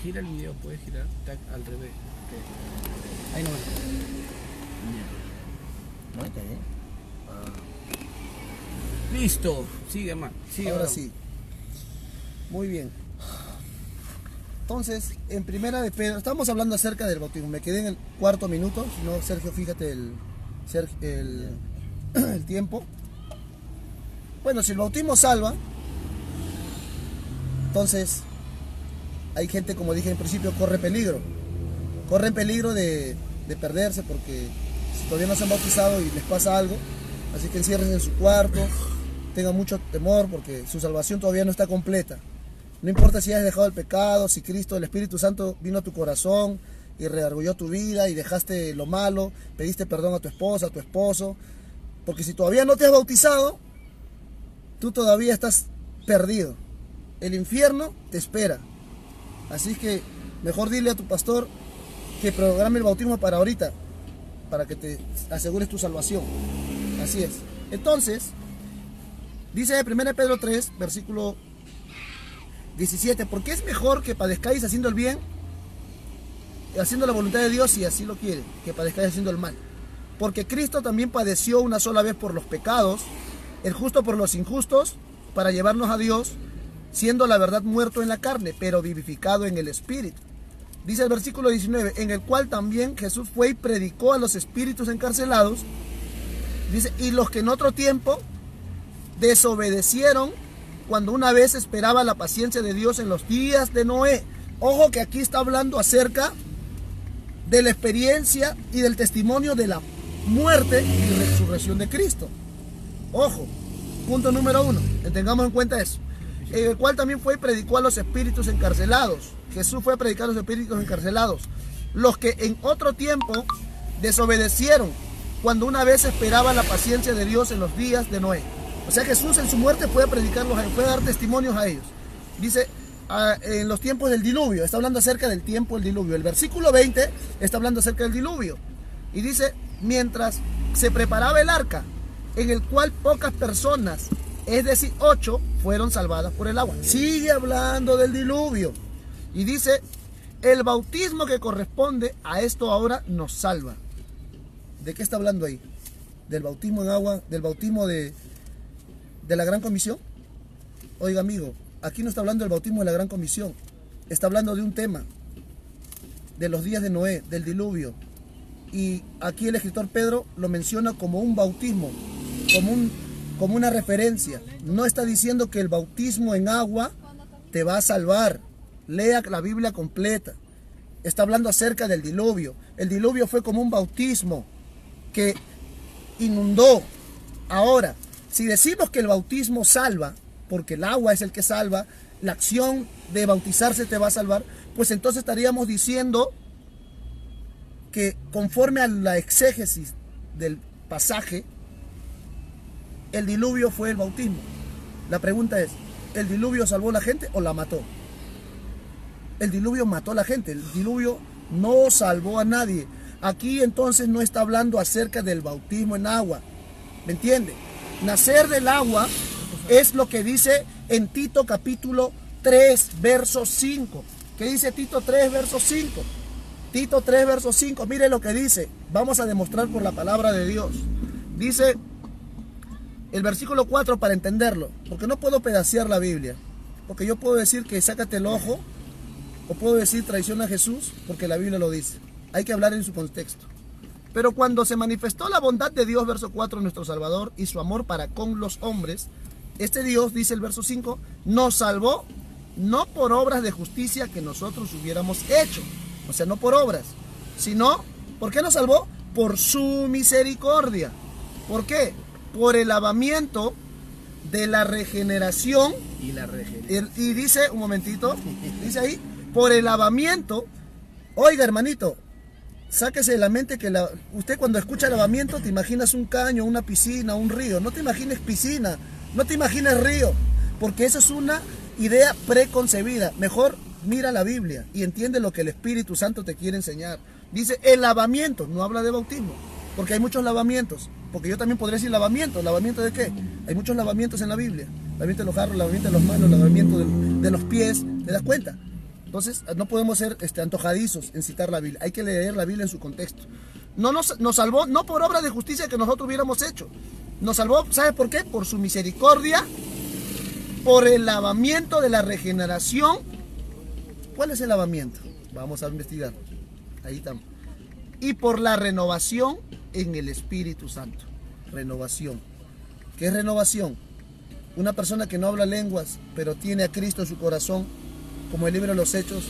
gira el video, puedes girar al revés. Ahí no va. No, está bien. Listo, sigue más. Ahora sí. Muy bien. Entonces, en primera de Pedro, estamos hablando acerca del bautismo. Me quedé en el cuarto minuto, si no, Sergio, fíjate el tiempo. Bueno, si el bautismo salva, entonces hay gente, como dije en principio, corre peligro. Corren peligro de perderse porque si todavía no se han bautizado y les pasa algo, así que enciérrense en su cuarto, tengan mucho temor porque su salvación todavía no está completa. No importa si has dejado el pecado, si Cristo, el Espíritu Santo vino a tu corazón y redargulló tu vida y dejaste lo malo, pediste perdón a tu esposa, a tu esposo, porque si todavía no te has bautizado, tú todavía estás perdido. El infierno te espera. Así que mejor dile a tu pastor que programe el bautismo para ahorita, para que te asegures tu salvación. Así es. Entonces, dice 1 Pedro 3, versículo 17, porque es mejor que padezcáis haciendo el bien, haciendo la voluntad de Dios si así lo quiere, que padezcáis haciendo el mal. Porque Cristo también padeció una sola vez por los pecados, el justo por los injustos, para llevarnos a Dios, siendo la verdad muerto en la carne, pero vivificado en el Espíritu. Dice el versículo 19, en el cual también Jesús fue y predicó a los espíritus encarcelados, dice, y los que en otro tiempo desobedecieron cuando una vez esperaba la paciencia de Dios en los días de Noé. Ojo que aquí está hablando acerca de la experiencia y del testimonio de la muerte y resurrección de Cristo. Ojo, punto número 1, tengamos en cuenta eso. En el cual también fue y predicó a los espíritus encarcelados. Jesús fue a predicar a los espíritus encarcelados. Los que en otro tiempo desobedecieron cuando una vez esperaba la paciencia de Dios en los días de Noé. O sea, Jesús en su muerte fue a predicarlos, fue a dar testimonios a ellos. Dice, en los tiempos del diluvio, está hablando acerca del tiempo del diluvio. El versículo 20 está hablando acerca del diluvio. Y dice, mientras se preparaba el arca, en el cual pocas personas, es decir, 8, fueron salvadas por el agua. Sigue hablando del diluvio. Y dice, el bautismo que corresponde a esto ahora nos salva. ¿De qué está hablando ahí? ¿Del bautismo en agua? ¿Del bautismo de la gran comisión? Oiga, amigo, aquí no está hablando del bautismo de la gran comisión. Está hablando de un tema, de los días de Noé, del diluvio. Y aquí el escritor Pedro lo menciona como un bautismo, como una referencia. No está diciendo que el bautismo en agua te va a salvar. Lea la Biblia completa. Está hablando acerca del diluvio. El diluvio fue como un bautismo que inundó. Ahora, si decimos que el bautismo salva, porque el agua es el que salva, la acción de bautizarse te va a salvar, pues entonces estaríamos diciendo que conforme a la exégesis del pasaje, el diluvio fue el bautismo. La pregunta es, ¿el diluvio salvó a la gente o la mató? El diluvio mató a la gente, el diluvio no salvó a nadie. Aquí entonces no está hablando acerca del bautismo en agua, ¿me entiende? Nacer del agua es lo que dice en Tito capítulo 3, verso 5. ¿Qué dice Tito 3, verso 5? Tito 3, verso 5, mire lo que dice. Vamos a demostrar por la palabra de Dios. Dice el versículo 4 para entenderlo, porque no puedo pedacear la Biblia. Porque yo puedo decir que sácate el ojo, o puedo decir traiciona a Jesús, porque la Biblia lo dice. Hay que hablar en su contexto. Pero cuando se manifestó la bondad de Dios, verso 4, nuestro Salvador, y su amor para con los hombres, este Dios, dice el verso 5, nos salvó no por obras de justicia que nosotros hubiéramos hecho, o sea, no por obras, sino, ¿por qué nos salvó? Por su misericordia. ¿Por qué? Por el lavamiento de la regeneración. Y dice, un momentito, dice ahí, por el lavamiento. Oiga, hermanito, sáquese de la mente que usted cuando escucha lavamiento te imaginas un caño, una piscina, un río. No te imagines piscina, no te imagines río, porque eso es una idea preconcebida. Mejor mira la Biblia y entiende lo que el Espíritu Santo te quiere enseñar. Dice el lavamiento, no habla de bautismo, porque hay muchos lavamientos. Porque yo también podría decir lavamiento. ¿Lavamiento de qué? Hay muchos lavamientos en la Biblia. Lavamiento de los jarros, lavamiento de los manos, lavamiento de los pies. ¿Te das cuenta? Entonces, no podemos ser antojadizos en citar la Biblia. Hay que leer la Biblia en su contexto. No nos salvó, no por obra de justicia que nosotros hubiéramos hecho. Nos salvó, ¿sabe por qué? Por su misericordia, por el lavamiento de la regeneración. ¿Cuál es el lavamiento? Vamos a investigar. Ahí estamos. Y por la renovación en el Espíritu Santo. Renovación. ¿Qué es renovación? Una persona que no habla lenguas, pero tiene a Cristo en su corazón, como el libro de los Hechos,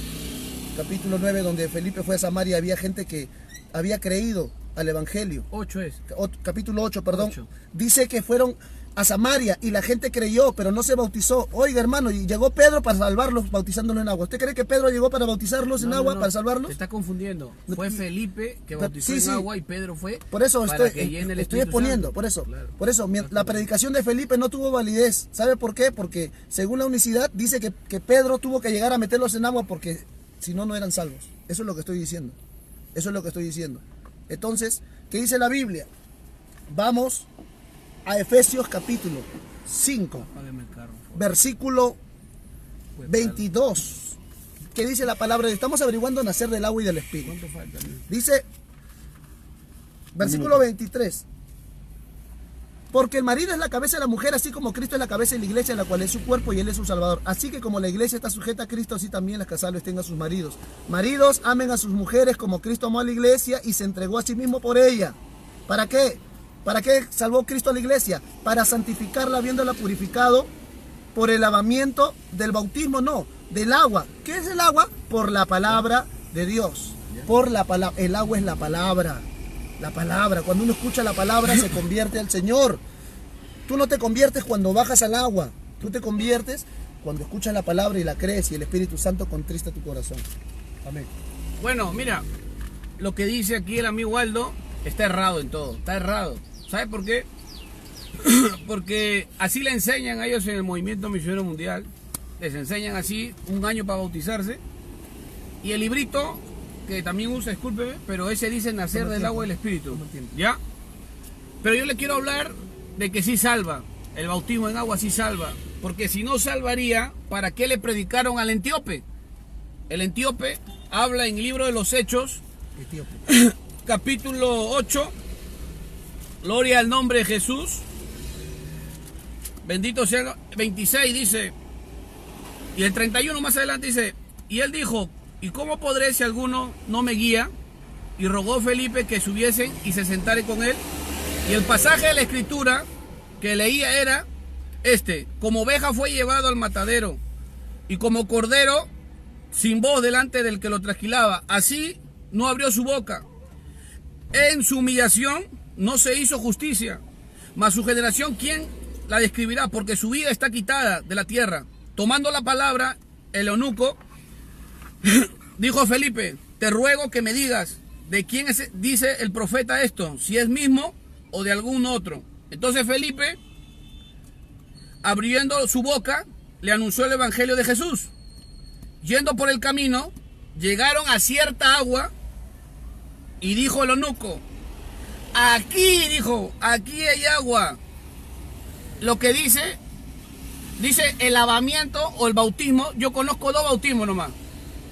capítulo 9, donde Felipe fue a Samaria, había gente que había creído al Evangelio. 8 es. Capítulo 8, perdón. 8. Dice que fueron a Samaria y la gente creyó, pero no se bautizó. Oiga, hermano, y llegó Pedro para salvarlos bautizándolos en agua. ¿Usted cree que Pedro llegó para bautizarlos en agua, para salvarlos? Se está confundiendo. Fue Felipe que bautizó Sí. en agua y Pedro fue Por eso para que llene el estoy Espíritu exponiendo, Santo. por eso. Claro. Por eso, la predicación de Felipe no tuvo validez. ¿Sabe por qué? Porque según la unicidad dice que Pedro tuvo que llegar a meterlos en agua porque si no, no eran salvos. Eso es lo que estoy diciendo. Eso es lo que estoy diciendo. Entonces, ¿qué dice la Biblia? Vamos a Efesios capítulo 5, Apágueme el carro, por favor. versículo Pues, 22. ¿Qué dice la palabra? Estamos averiguando nacer del agua y del Espíritu. ¿Cuánto falta? Dice, versículo 23. Porque el marido es la cabeza de la mujer, así como Cristo es la cabeza de la iglesia, la cual es su cuerpo y él es su salvador. Así que como la iglesia está sujeta a Cristo, así también las casadas tengan a sus maridos. Maridos, amen a sus mujeres como Cristo amó a la iglesia y se entregó a sí mismo por ella. ¿Para qué? ¿Para qué salvó Cristo a la iglesia? Para santificarla, habiéndola purificado por el lavamiento del bautismo, no, del agua. ¿Qué es el agua? Por la palabra de Dios. Por la palabra. El agua es la palabra. La palabra. Cuando uno escucha la palabra se convierte al Señor. Tú no te conviertes cuando bajas al agua. Tú te conviertes cuando escuchas la palabra y la crees y el Espíritu Santo contrista tu corazón. Amén. Bueno, mira, lo que dice aquí el amigo Aldo está errado en todo. Está errado. ¿Sabe por qué? Porque así le enseñan a ellos en el movimiento misionero mundial. Les enseñan así 1 año para bautizarse. Y el librito que también usa, discúlpeme, pero ese dice nacer del agua y del Espíritu. ¿Ya? Pero yo le quiero hablar de que sí salva. El bautismo en agua sí salva. Porque si no salvaría, ¿para qué le predicaron al etíope? El etíope habla en el libro de los Hechos, capítulo 8. Gloria al nombre de Jesús. Bendito sea. 26 dice. Y el 31 más adelante dice. Y él dijo: ¿y cómo podré si alguno no me guía? Y rogó Felipe que subiesen y se sentare con él. Y el pasaje de la escritura que leía era como oveja fue llevado al matadero, y como cordero sin voz delante del que lo trasquilaba, así no abrió su boca. En su humillación no se hizo justicia, mas su generación, ¿quién la describirá? Porque su vida está quitada de la tierra. Tomando la palabra, el eunuco dijo a Felipe: te ruego que me digas de quién dice el profeta esto, si es mismo o de algún otro. Entonces Felipe, abriendo su boca, le anunció el evangelio de Jesús. Yendo por el camino, llegaron a cierta agua y dijo el eunuco: aquí, dijo, aquí hay agua. Lo que dice el lavamiento o el bautismo. Yo conozco 2 bautismos nomás.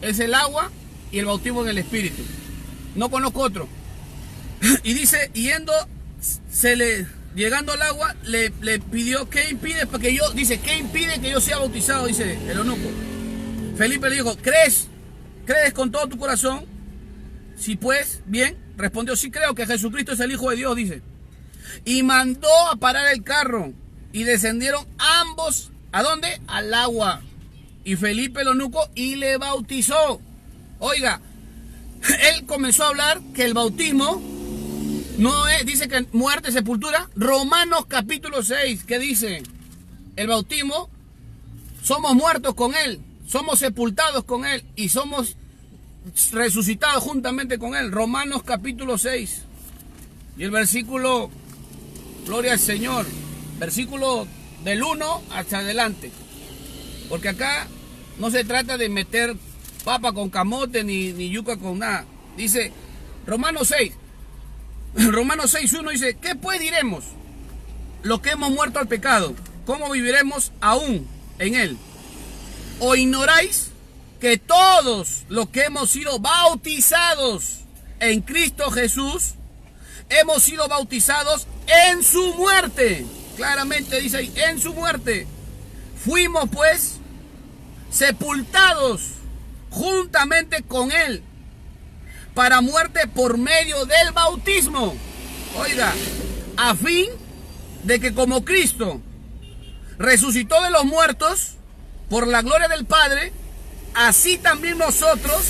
Es el agua y el bautismo en el Espíritu. No conozco otro. Y dice, llegando al agua, le pidió: ¿qué impide para que yo? Dice, ¿qué impide que yo sea bautizado? Dice el eunuco. Felipe le dijo: ¿crees con todo tu corazón? Si pues, bien. Respondió: sí creo que Jesucristo es el Hijo de Dios, dice. Y mandó a parar el carro. Y descendieron ambos, ¿a dónde? Al agua. Y Felipe el eunuco y le bautizó. Oiga, él comenzó a hablar que el bautismo no es, dice que muerte, sepultura. Romanos capítulo 6, ¿qué dice? El bautismo, somos muertos con él, somos sepultados con él y somos resucitados juntamente con él. Romanos capítulo 6 y el versículo, gloria al Señor, versículo del 1 hasta adelante, porque acá no se trata de meter papa con camote ni yuca con nada. Dice Romanos 6, Romanos 6:1 dice: ¿qué pues diremos? Lo que hemos muerto al pecado, ¿cómo viviremos aún en él? ¿O ignoráis que todos los que hemos sido bautizados en Cristo Jesús, hemos sido bautizados en su muerte. Claramente dice ahí, en su muerte. Fuimos pues sepultados juntamente con él para muerte por medio del bautismo. Oiga, a fin de que como Cristo resucitó de los muertos por la gloria del Padre, así también nosotros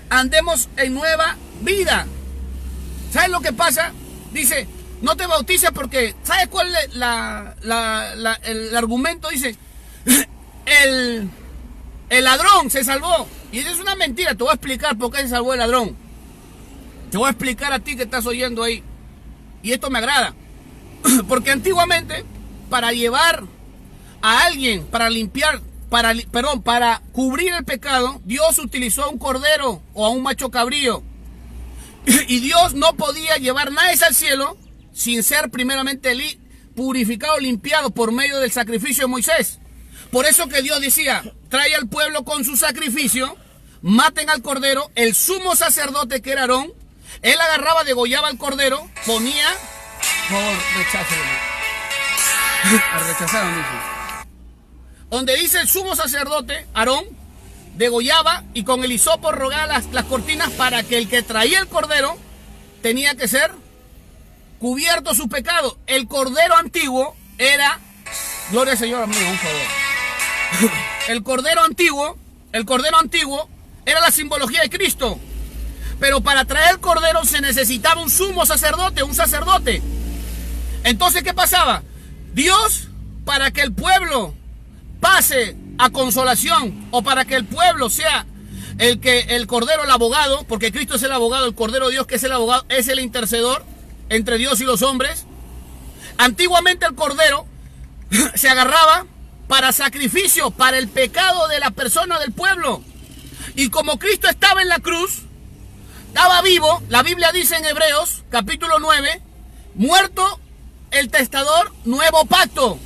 andemos en nueva vida. ¿Sabes lo que pasa? Dice, no te bautices porque, ¿sabes cuál es el argumento? Dice, el ladrón se salvó. Y eso es una mentira. Te voy a explicar por qué se salvó el ladrón. Te voy a explicar a ti que estás oyendo ahí. Y esto me agrada. Porque antiguamente, para llevar a alguien, para limpiar, para cubrir el pecado, Dios utilizó a un cordero o a un macho cabrío. Y Dios no podía llevar nadie al cielo sin ser primeramente purificado, limpiado por medio del sacrificio de Moisés. Por eso que Dios decía, trae al pueblo con su sacrificio, maten al cordero, el sumo sacerdote que era Aarón, él agarraba, degollaba al cordero, ponía, rechazaron, dice. Donde dice el sumo sacerdote, Aarón, degollaba y con el hisopo rogaba las cortinas para que el que traía el cordero tenía que ser cubierto su pecado. El cordero antiguo era, gloria al Señor, amigo, un favor. El cordero antiguo era la simbología de Cristo. Pero para traer el cordero se necesitaba un sumo sacerdote, un sacerdote. Entonces, ¿qué pasaba? Dios, para que el pueblo pase a consolación, o para que el pueblo sea el cordero, el abogado, porque Cristo es el abogado, el cordero de Dios que es el abogado, es el intercedor entre Dios y los hombres. Antiguamente el cordero se agarraba para sacrificio, para el pecado de la persona del pueblo. Y como Cristo estaba en la cruz, estaba vivo, la Biblia dice en Hebreos capítulo 9, muerto el testador, nuevo pacto.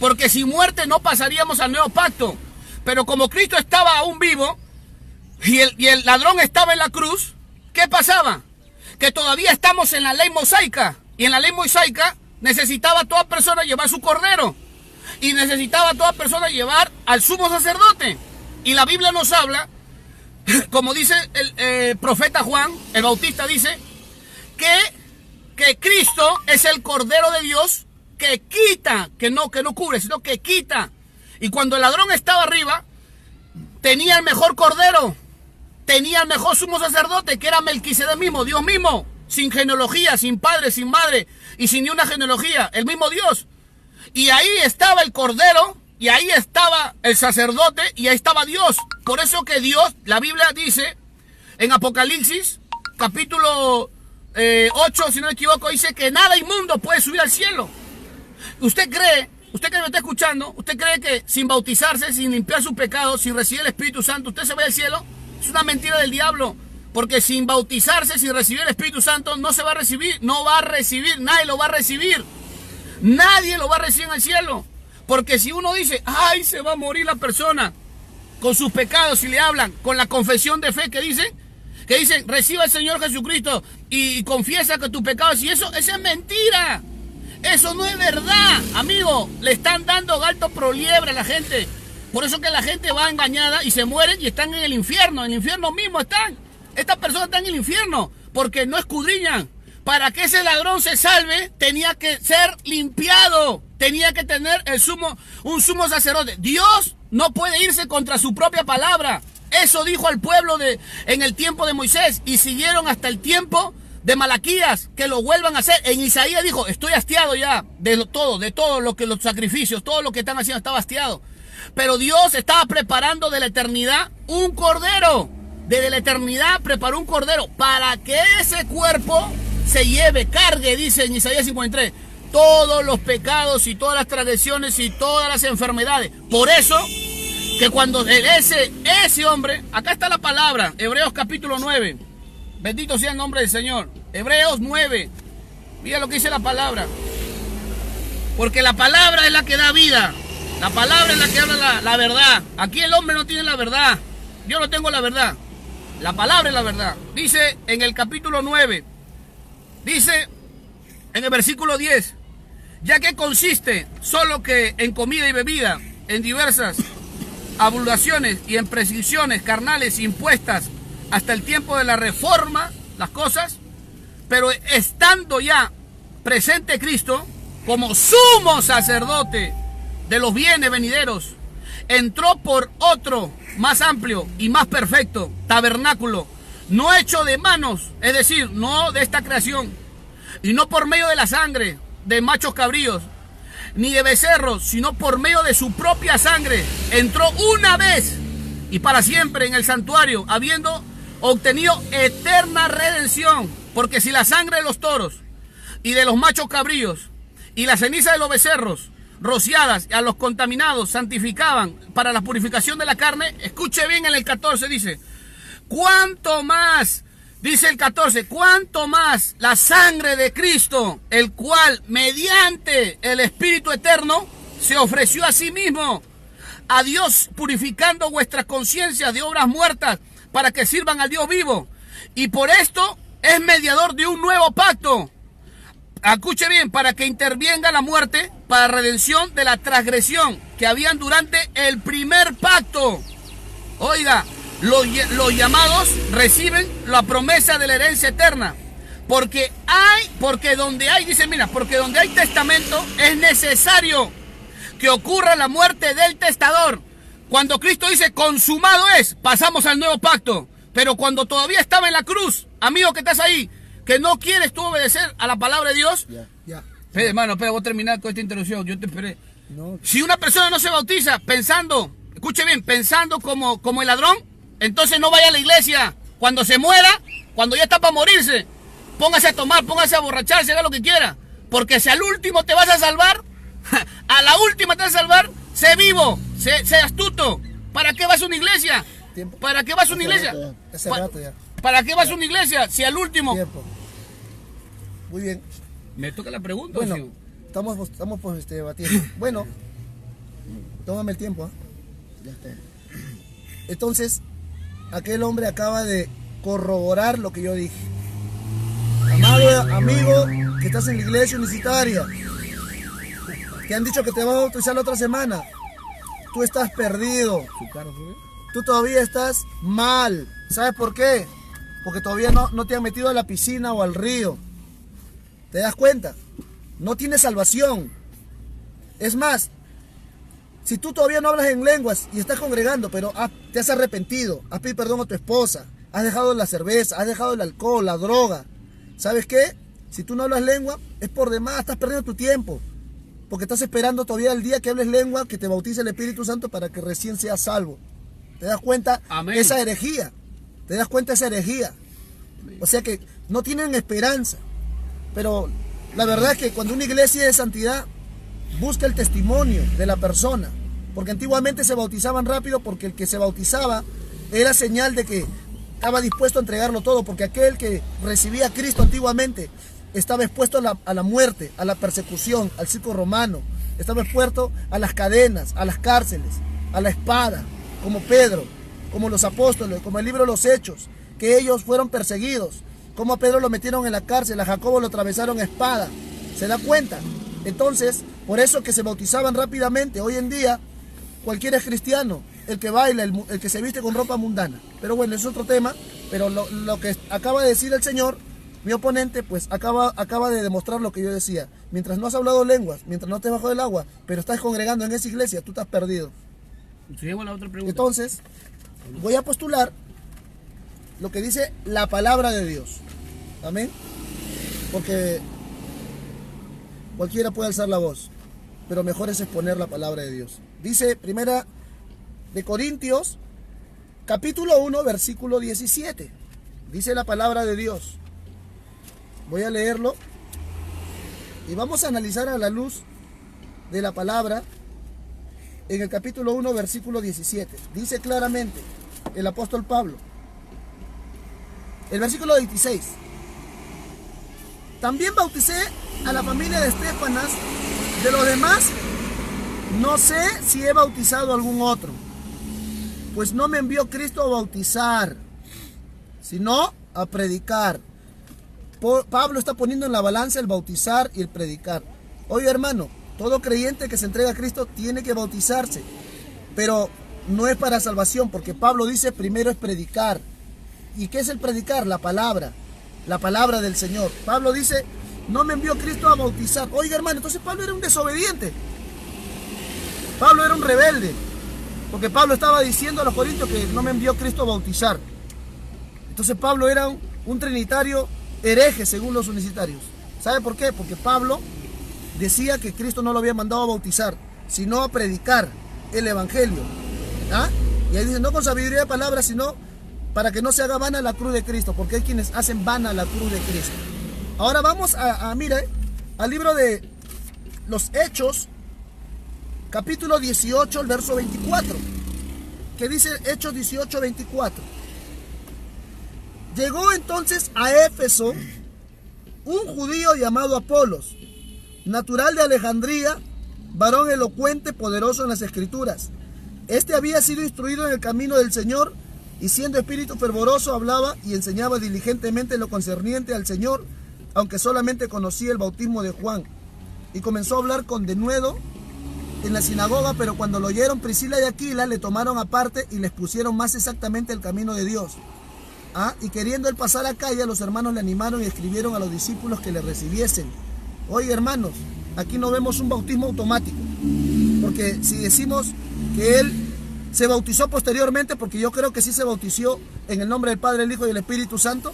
Porque sin muerte no pasaríamos al nuevo pacto. Pero como Cristo estaba aún vivo y el ladrón estaba en la cruz, ¿qué pasaba? Que todavía estamos en la ley mosaica. Y en la ley mosaica necesitaba toda persona llevar su cordero. Y necesitaba toda persona llevar al sumo sacerdote. Y la Biblia nos habla, como dice el profeta Juan, el Bautista dice, que Cristo es el Cordero de Dios que quita, que no cubre, sino que quita. Y cuando el ladrón estaba arriba, tenía el mejor cordero, tenía el mejor sumo sacerdote, que era Melquisedec mismo, Dios mismo, sin genealogía, sin padre, sin madre, y sin ni una genealogía, el mismo Dios. Y ahí estaba el cordero, y ahí estaba el sacerdote, y ahí estaba Dios. Por eso que Dios, la Biblia dice, en Apocalipsis, capítulo 8, si no me equivoco, dice que nada inmundo puede subir al cielo. ¿Usted cree, usted que me está escuchando, usted cree que sin bautizarse, sin limpiar sus pecados, sin recibir el Espíritu Santo, usted se va al cielo? Es una mentira del diablo. Porque sin bautizarse, sin recibir el Espíritu Santo, no se va a recibir, no va a recibir, nadie lo va a recibir. Nadie lo va a recibir en el cielo. Porque si uno dice, ay, se va a morir la persona con sus pecados, y le hablan con la confesión de fe que dicen, reciba al Señor Jesucristo y confiesa que tus pecados, y eso es mentira. Eso no es verdad, amigo. Le están dando gato pro liebre a la gente. Por eso que la gente va engañada y se mueren y están en el infierno. En el infierno mismo están. Estas personas están en el infierno porque no escudriñan. Para que ese ladrón se salve, tenía que ser limpiado. Tenía que tener un sumo sacerdote. Dios no puede irse contra su propia palabra. Eso dijo al pueblo en el tiempo de Moisés. Y siguieron hasta el tiempo de Malaquías, que lo vuelvan a hacer. En Isaías dijo, estoy hastiado ya de todo lo que los sacrificios, todo lo que están haciendo, estaba hastiado. Pero Dios estaba preparando de la eternidad un cordero. Desde la eternidad preparó un cordero para que ese cuerpo se lleve, cargue, dice en Isaías 53, todos los pecados y todas las transgresiones y todas las enfermedades. Por eso que cuando ese hombre, acá está la palabra, Hebreos capítulo 9, bendito sea el nombre del Señor, Hebreos 9, mira lo que dice la palabra, porque la palabra es la que da vida, La palabra es la que habla la verdad. Aquí el hombre no tiene la verdad. Yo no tengo la verdad. La palabra es la verdad. Dice en el capítulo 9, dice en el versículo 10, ya que consiste solo que en comida y bebida, en diversas abluciones y en prescripciones carnales impuestas hasta el tiempo de la reforma, las cosas, pero estando ya presente Cristo como sumo sacerdote de los bienes venideros, entró por otro más amplio y más perfecto tabernáculo, no hecho de manos, es decir, no de esta creación, y no por medio de la sangre de machos cabríos, ni de becerros, sino por medio de su propia sangre, entró una vez y para siempre en el santuario, habiendo obtenido eterna redención. Porque si la sangre de los toros y de los machos cabríos y la ceniza de los becerros rociadas a los contaminados santificaban para la purificación de la carne, escuche bien en el 14 dice, cuánto más, dice el 14, cuánto más la sangre de Cristo, el cual mediante el Espíritu Eterno se ofreció a sí mismo a Dios, purificando vuestras conciencias de obras muertas para que sirvan al Dios vivo. Y por esto es mediador de un nuevo pacto. Escuche bien, para que intervenga la muerte para redención de la transgresión que habían durante el primer pacto. Oiga, los llamados reciben la promesa de la herencia eterna. Porque donde hay, dice, mira, porque donde hay testamento es necesario que ocurra la muerte del testador. Cuando Cristo dice consumado es, pasamos al nuevo pacto. Pero cuando todavía estaba en la cruz, amigo que estás ahí, que no quieres tú obedecer a la palabra de Dios. Ya. Espera, hermano, voy a terminar con esta introducción. Yo te esperé. No. Si una persona no se bautiza pensando, escuche bien, pensando como el ladrón, entonces no vaya a la iglesia. Cuando se muera, cuando ya está para morirse, póngase a tomar, póngase a borracharse, haga lo que quiera. Porque si al último te vas a salvar, a la última te vas a salvar, sé vivo, sé astuto. ¿Para qué vas a una iglesia? Tiempo. ¿Para qué vas a una iglesia? Hace rato ya. ¿Para qué vas a una iglesia si al último? Tiempo. Muy bien. Me toca la pregunta. Bueno, ¿sí? estamos pues, debatiendo. Bueno, tómame el tiempo. Ya está. Entonces, aquel hombre acaba de corroborar lo que yo dije. Amado amigo que estás en la iglesia universitaria, te han dicho que te van a bautizar la otra semana. Tú estás perdido. Tú todavía estás mal. ¿Sabes por qué? Porque todavía no te han metido a la piscina o al río. ¿Te das cuenta? No tienes salvación. Es más, si tú todavía no hablas en lenguas y estás congregando, pero te has arrepentido, has pedido perdón a tu esposa, has dejado la cerveza, has dejado el alcohol, la droga, ¿sabes qué? Si tú no hablas lengua, es por demás, estás perdiendo tu tiempo. Porque estás esperando todavía el día que hables lengua, que te bautice el Espíritu Santo para que recién seas salvo. ¿Te das cuenta? Amén. Esa herejía. ¿Te das cuenta esa herejía? O sea que no tienen esperanza. Pero la verdad es que cuando una iglesia de santidad busca el testimonio de la persona, porque antiguamente se bautizaban rápido porque el que se bautizaba era señal de que estaba dispuesto a entregarlo todo, porque aquel que recibía a Cristo antiguamente estaba expuesto a la muerte, a la persecución, al circo romano, estaba expuesto a las cadenas, a las cárceles, a la espada, como Pedro, como los apóstoles, como el libro de los Hechos, que ellos fueron perseguidos, como a Pedro lo metieron en la cárcel, a Jacobo lo atravesaron a espada. ¿Se da cuenta? Entonces, por eso que se bautizaban rápidamente. Hoy en día, cualquiera es cristiano, el que baila, el que se viste con ropa mundana. Pero bueno, es otro tema, pero lo que acaba de decir el Señor, mi oponente, pues acaba de demostrar lo que yo decía. Mientras no has hablado lenguas, mientras no te bajo del agua, pero estás congregando en esa iglesia, tú estás perdido. Seguimos la otra pregunta. Entonces, voy a postular lo que dice la palabra de Dios. Amén. Porque cualquiera puede alzar la voz, pero mejor es exponer la palabra de Dios. Dice Primera de Corintios, capítulo 1, versículo 17. Dice la palabra de Dios. Voy a leerlo y vamos a analizar a la luz de la palabra. En el capítulo 1, versículo 17, dice claramente el apóstol Pablo, el versículo 26, también bauticé a la familia de Estéfanas, de los demás no sé si he bautizado a algún otro, pues no me envió Cristo a bautizar, sino a predicar. Pablo está poniendo en la balanza el bautizar y el predicar. Oye, hermano, todo creyente que se entrega a Cristo tiene que bautizarse, pero no es para salvación, porque Pablo dice primero es predicar. ¿Y qué es el predicar? La palabra del Señor. Pablo dice, no me envió Cristo a bautizar. Oiga, hermano, entonces Pablo era un desobediente. Pablo era un rebelde, porque Pablo estaba diciendo a los corintios que no me envió Cristo a bautizar. Entonces Pablo era un trinitario hereje, según los unicitarios. ¿Sabe por qué? Porque Pablo decía que Cristo no lo había mandado a bautizar, sino a predicar el evangelio. ¿Ah? Y ahí dice, no con sabiduría de palabras, sino para que no se haga vana la cruz de Cristo, porque hay quienes hacen vana la cruz de Cristo. Ahora vamos mire, al libro de los Hechos, capítulo 18, el verso 24, que dice Hechos 18, 24. Llegó entonces a Éfeso un judío llamado Apolos, natural de Alejandría, varón elocuente, poderoso en las Escrituras. Este había sido instruido en el camino del Señor, y siendo espíritu fervoroso hablaba y enseñaba diligentemente lo concerniente al Señor, aunque solamente conocía el bautismo de Juan. Y comenzó a hablar con denuedo en la sinagoga, pero cuando lo oyeron Priscila y Aquila, le tomaron aparte y les pusieron más exactamente el camino de Dios. Y queriendo él pasar a calle, los hermanos le animaron y escribieron a los discípulos que le recibiesen. Oye, hermanos, aquí no vemos un bautismo automático, porque si decimos que él se bautizó posteriormente, porque yo creo que sí se bautizó en el nombre del Padre, el Hijo y el Espíritu Santo.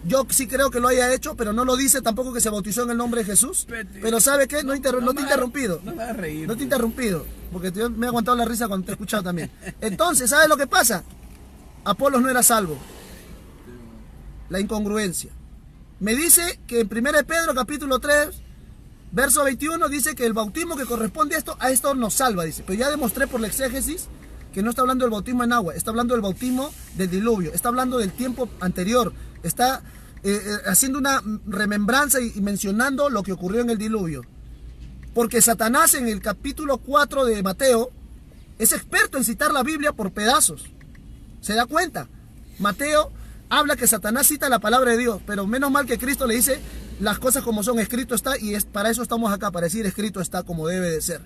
Yo sí creo que lo haya hecho, pero no lo dice tampoco que se bautizó en el nombre de Jesús. Pero ¿sabe qué? No te he interrumpido. No me vas a reír. No te he interrumpido, porque yo me he aguantado la risa cuando te he escuchado también. Entonces, ¿sabes lo que pasa? Apolos no era salvo. La incongruencia. Me dice que en 1 Pedro capítulo 3, verso 21, dice que el bautismo que corresponde a esto nos salva, dice. Pero ya demostré por la exégesis que no está hablando del bautismo en agua, está hablando del bautismo del diluvio, está hablando del tiempo anterior, está haciendo una remembranza y mencionando lo que ocurrió en el diluvio. Porque Satanás en el capítulo 4 de Mateo es experto en citar la Biblia por pedazos. ¿Se da cuenta? Mateo habla que Satanás cita la palabra de Dios, pero menos mal que Cristo le dice las cosas como son, escrito está, y para eso estamos acá, para decir escrito está como debe de ser.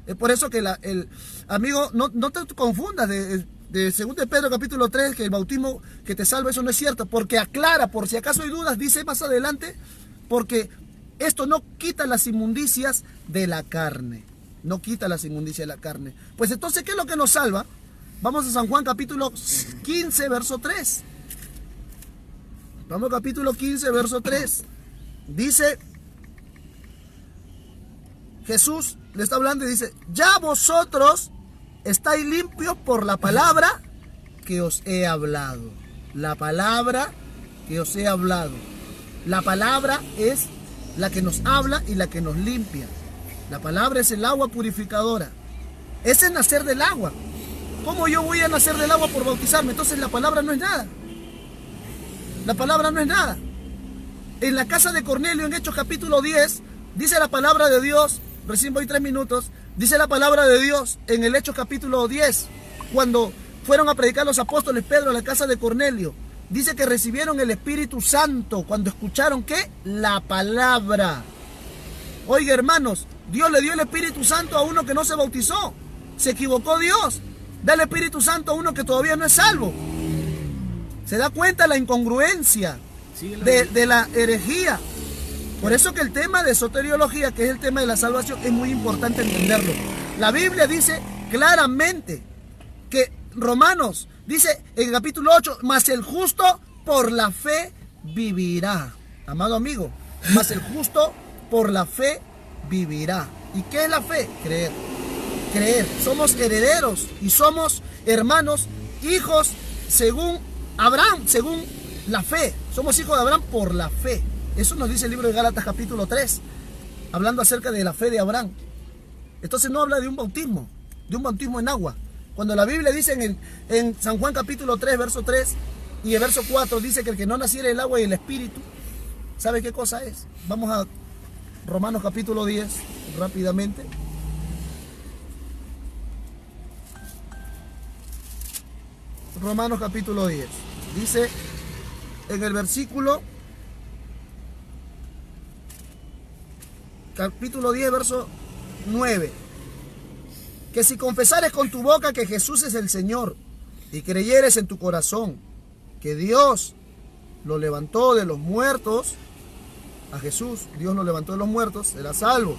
Es por eso que el amigo, no te confundas de 2 Pedro capítulo 3, que el bautismo que te salva, eso no es cierto, porque aclara, por si acaso hay dudas, dice más adelante, porque esto no quita las inmundicias de la carne, no quita las inmundicias de la carne. Pues entonces, ¿qué es lo que nos salva? Vamos a San Juan capítulo 15, verso 3. Vamos al capítulo 15, verso 3. Dice, Jesús le está hablando y dice, ya vosotros estáis limpios por la palabra que os he hablado. La palabra que os he hablado. La palabra es la que nos habla y la que nos limpia. La palabra es el agua purificadora. Ese es nacer del agua. ¿Cómo yo voy a nacer del agua por bautizarme? Entonces la palabra no es nada. La palabra no es nada. En la casa de Cornelio, en Hechos capítulo 10, dice la palabra de Dios, recién voy 3 minutos, dice la palabra de Dios en el Hechos capítulo 10, cuando fueron a predicar los apóstoles Pedro a la casa de Cornelio, dice que recibieron el Espíritu Santo cuando escucharon ¿qué? La palabra. Oiga, hermanos, Dios le dio el Espíritu Santo a uno que no se bautizó. Se equivocó Dios. Da el Espíritu Santo a uno que todavía no es salvo. ¿Se da cuenta la incongruencia de la herejía? Por eso que el tema de soteriología, que es el tema de la salvación, es muy importante entenderlo. La Biblia dice claramente que Romanos dice en el capítulo 8, mas el justo por la fe vivirá. Amado amigo, mas el justo por la fe vivirá. ¿Y qué es la fe? Creer. Creer. Somos herederos y somos hermanos, hijos según Abraham, según la fe. Somos hijos de Abraham por la fe. Eso nos dice el libro de Gálatas capítulo 3, hablando acerca de la fe de Abraham. Entonces no habla de un bautismo en agua. Cuando la Biblia dice en San Juan capítulo 3, verso 3 y el verso 4, dice que el que no naciera del agua y el espíritu, ¿sabe qué cosa es? Vamos a Romanos capítulo 10, rápidamente. Romanos capítulo 10. Dice en el versículo, capítulo 10, verso 9, que si confesares con tu boca que Jesús es el Señor y creyeres en tu corazón que Dios lo levantó de los muertos, a Jesús, Dios lo levantó de los muertos, será salvo.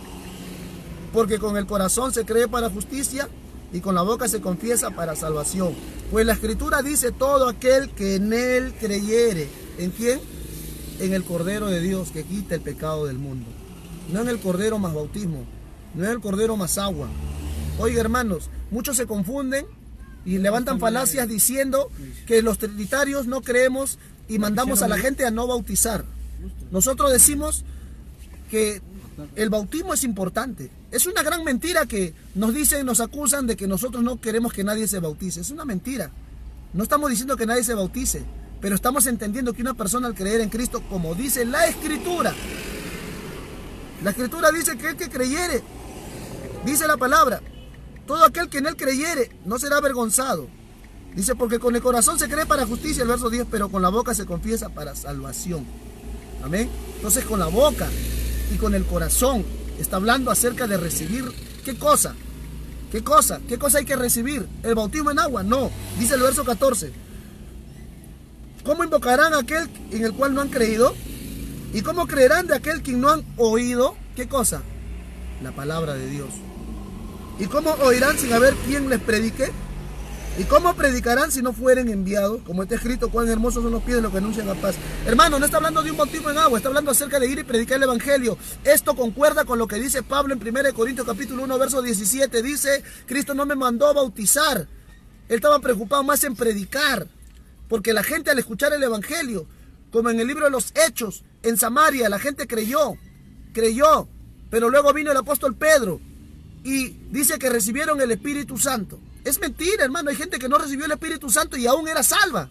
Porque con el corazón se cree para justicia y con la boca se confiesa para salvación. Pues la Escritura dice: todo aquel que en Él creyere. ¿En quién? En el Cordero de Dios que quita el pecado del mundo. No en el Cordero más bautismo, no en el Cordero más agua. Oiga, hermanos, muchos se confunden y levantan falacias diciendo que los trinitarios no creemos y mandamos a la gente a no bautizar. Nosotros decimos que el bautismo es importante. Es una gran mentira que nos dicen, nos acusan de que nosotros no queremos que nadie se bautice. Es una mentira. No estamos diciendo que nadie se bautice, pero estamos entendiendo que una persona al creer en Cristo, como dice la Escritura dice que el que creyere, dice la palabra, todo aquel que en Él creyere no será avergonzado. Dice, porque con el corazón se cree para justicia, el verso 10, pero con la boca se confiesa para salvación. Amén. Entonces, con la boca y con el corazón está hablando acerca de recibir. ¿Qué cosa? ¿Qué cosa? ¿Qué cosa hay que recibir? ¿El bautismo en agua? No. Dice el verso 14. ¿Cómo invocarán a aquel en el cual no han creído? ¿Y cómo creerán de aquel que no han oído? ¿Qué cosa? La palabra de Dios. ¿Y cómo oirán sin haber quien les predique? ¿Y cómo predicarán si no fueren enviados? Como está escrito, cuán hermosos son los pies de los que anuncian la paz. Hermano, no está hablando de un bautismo en agua, está hablando acerca de ir y predicar el evangelio. Esto concuerda con lo que dice Pablo en 1 Corintios capítulo 1, verso 17. Dice, Cristo no me mandó a bautizar. Él estaba preocupado más en predicar. Porque la gente al escuchar el evangelio, como en el libro de los Hechos, en Samaria, la gente creyó. Pero luego vino el apóstol Pedro y dice que recibieron el Espíritu Santo. Es mentira, hermano. Hay gente que no recibió el Espíritu Santo y aún era salva.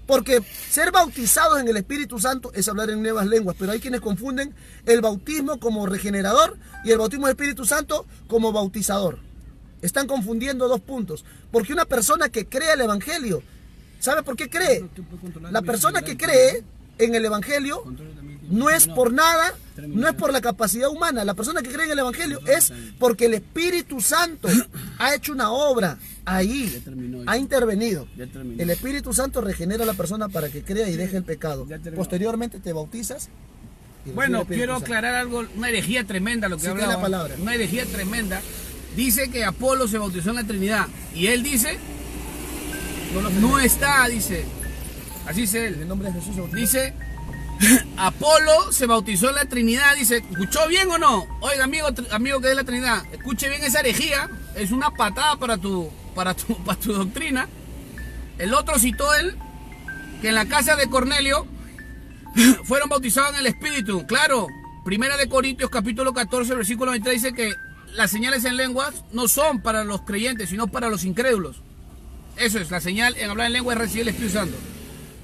Porque ser bautizados en el Espíritu Santo es hablar en nuevas lenguas. Pero hay quienes confunden el bautismo como regenerador y el bautismo del Espíritu Santo como bautizador. Están confundiendo dos puntos. Porque una persona que cree el Evangelio, ¿sabe por qué cree? La persona que cree en el Evangelio no es por nada, no es por la capacidad humana. La persona que cree en el Evangelio es porque el Espíritu Santo ha hecho una obra ahí, ha intervenido. El Espíritu Santo regenera a la persona para que crea y deje el pecado. Posteriormente te bautizas. Bueno, quiero aclarar algo, una herejía tremenda lo que habla. La palabra. Una herejía tremenda. Dice que Apolo se bautizó en la Trinidad y él dice, no está, dice, así dice él. En el nombre de Jesús se bautizó. Dice, Apolo se bautizó en la Trinidad, dice, ¿escuchó bien o no? Oiga, amigo que es la Trinidad, escuche bien esa herejía, es una patada para tu doctrina. El otro citó él que en la casa de Cornelio fueron bautizados en el Espíritu. Claro, 1 Corintios capítulo 14, versículo 23 dice que las señales en lenguas no son para los creyentes, sino para los incrédulos. Eso es, la señal en hablar en lengua es recibir el Espíritu Santo.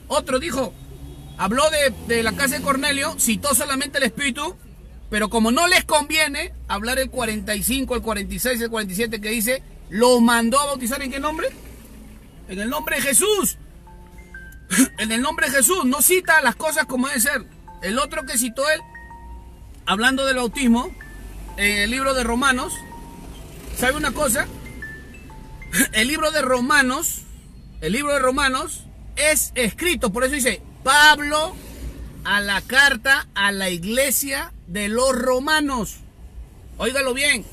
Otro dijo, habló de la casa de Cornelio, citó solamente el Espíritu, pero como no les conviene hablar el 45, el 46, el 47 que dice, los mandó a bautizar ¿en qué nombre? En el nombre de Jesús. En el nombre de Jesús, no cita las cosas como deben ser. El otro que citó él, hablando del bautismo, en el libro de Romanos, ¿sabe una cosa? El libro de Romanos es escrito, por eso dice, Pablo a la carta a la iglesia de los romanos. Óigalo bien.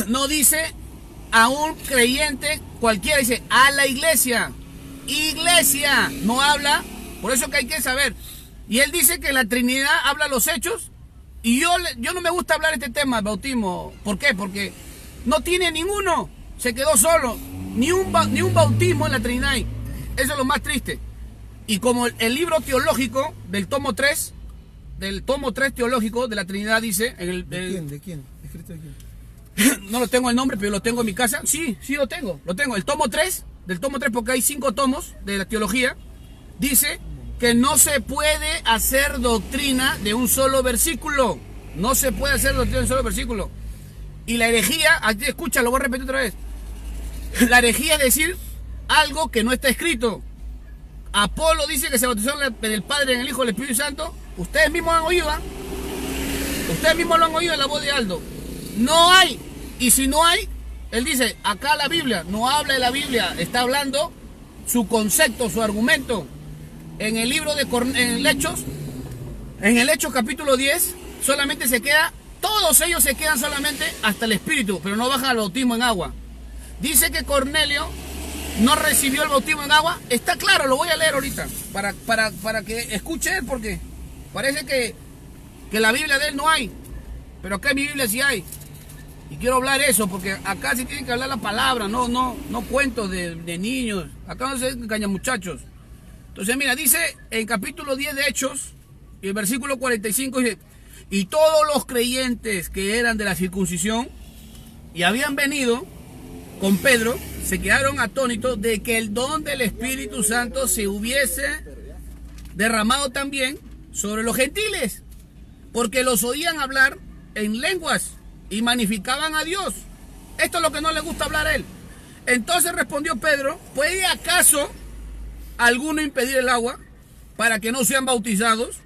No dice a un creyente cualquiera, dice a la iglesia. Iglesia, no habla, por eso que hay que saber. Y él dice que la Trinidad habla los hechos. Y yo no me gusta hablar este tema, bautismo. ¿Por qué? Porque no tiene ninguno. Se quedó solo. Ni un bautismo en la Trinidad. Eso es lo más triste. Y como el libro teológico del tomo 3 teológico de la Trinidad dice... ¿De quién? ¿Escrito de quién? No lo tengo el nombre, pero lo tengo en mi casa. Sí, lo tengo. El tomo 3, del tomo 3, porque hay 5 tomos de la teología, dice que no se puede hacer doctrina de un solo versículo. No se puede hacer doctrina de un solo versículo. Y la herejía, escucha, lo voy a repetir otra vez. La herejía es decir, algo que no está escrito. Apolo dice que se bautizó en el Padre, en el Hijo, en el Espíritu Santo. Ustedes mismos han oído, ¿eh? Ustedes mismos lo han oído en la voz de Aldo. No hay. Y si no hay, él dice, acá la Biblia, no habla de la Biblia, está hablando su concepto, su argumento. En el libro de en el Hechos capítulo 10, solamente se queda, todos ellos se quedan solamente hasta el Espíritu, pero no bajan al bautismo en agua. Dice que Cornelio no recibió el bautismo en agua. Está claro, lo voy a leer ahorita, para que escuche él, porque parece que la Biblia de él no hay, pero acá en mi Biblia sí hay. Y quiero hablar eso, porque acá sí tienen que hablar la palabra, no cuentos de niños. Acá no se engañan muchachos. Entonces mira, dice en capítulo 10 de Hechos, y el versículo 45 dice, y todos los creyentes que eran de la circuncisión y habían venido con Pedro, se quedaron atónitos de que el don del Espíritu Santo se hubiese derramado también sobre los gentiles, porque los oían hablar en lenguas y magnificaban a Dios. Esto es lo que no le gusta hablar a él. Entonces respondió Pedro, ¿puede acaso alguno impedir el agua para que no sean bautizados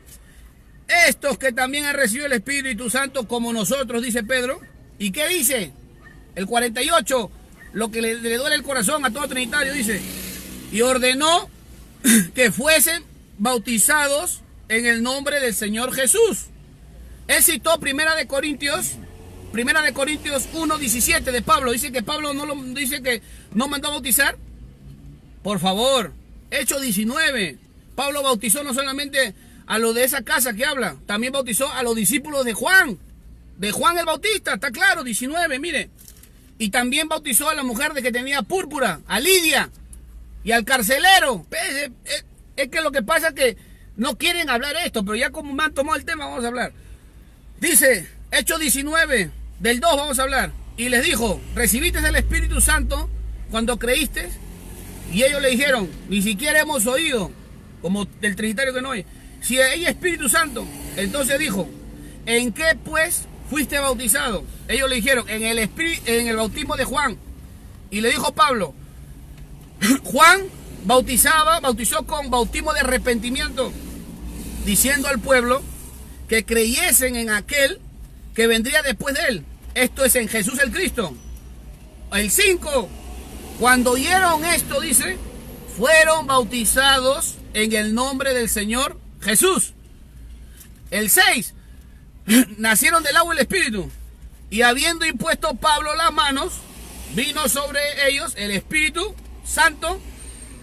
estos que también han recibido el Espíritu Santo como nosotros? Dice Pedro. ¿Y qué dice? El 48, lo que le duele el corazón a todo trinitario, dice, y ordenó que fuesen bautizados en el nombre del Señor Jesús. Él citó Primera de Corintios 1:17 de Pablo. Dice que Pablo dice que no mandó a bautizar. Por favor, Hechos 19. Pablo bautizó no solamente a los de esa casa que habla, también bautizó a los discípulos de Juan el Bautista, está claro, 19, mire. Y también bautizó a la mujer de que tenía púrpura, a Lidia, y al carcelero. Es que lo que pasa es que no quieren hablar esto, pero ya como me han tomado el tema, vamos a hablar. Dice, Hechos 19, del 2 vamos a hablar. Y les dijo, ¿recibiste el Espíritu Santo cuando creíste? Y ellos le dijeron, ni siquiera hemos oído, como del trinitario que no oye, si hay Espíritu Santo. Entonces dijo, ¿en qué pues fuiste bautizado? Ellos le dijeron, en el bautismo de Juan. Y le dijo Pablo, Juan bautizó con bautismo de arrepentimiento, diciendo al pueblo que creyesen en aquel que vendría después de él, esto es en Jesús el Cristo. El 5, cuando oyeron esto, dice, fueron bautizados en el nombre del Señor Jesús. El 6, nacieron del agua y el Espíritu, y habiendo impuesto Pablo las manos, vino sobre ellos el Espíritu Santo,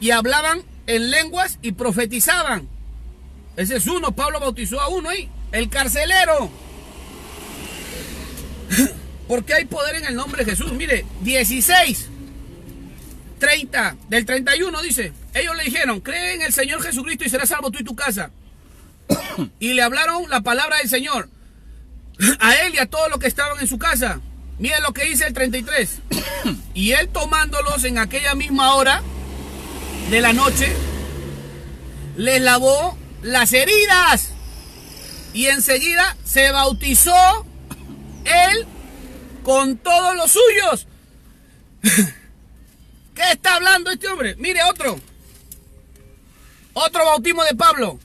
y hablaban en lenguas y profetizaban. Ese es uno, Pablo bautizó a uno ahí. El carcelero. Porque hay poder en el nombre de Jesús. Mire, 16, 30, del 31 dice, ellos le dijeron, cree en el Señor Jesucristo y serás salvo tú y tu casa. Y le hablaron la palabra del Señor a él y a todos los que estaban en su casa. Miren lo que dice el 33. Y él, tomándolos en aquella misma hora de la noche, les lavó las heridas, y enseguida se bautizó él con todos los suyos. ¿Qué está hablando este hombre? Mire, otro bautismo de Pablo.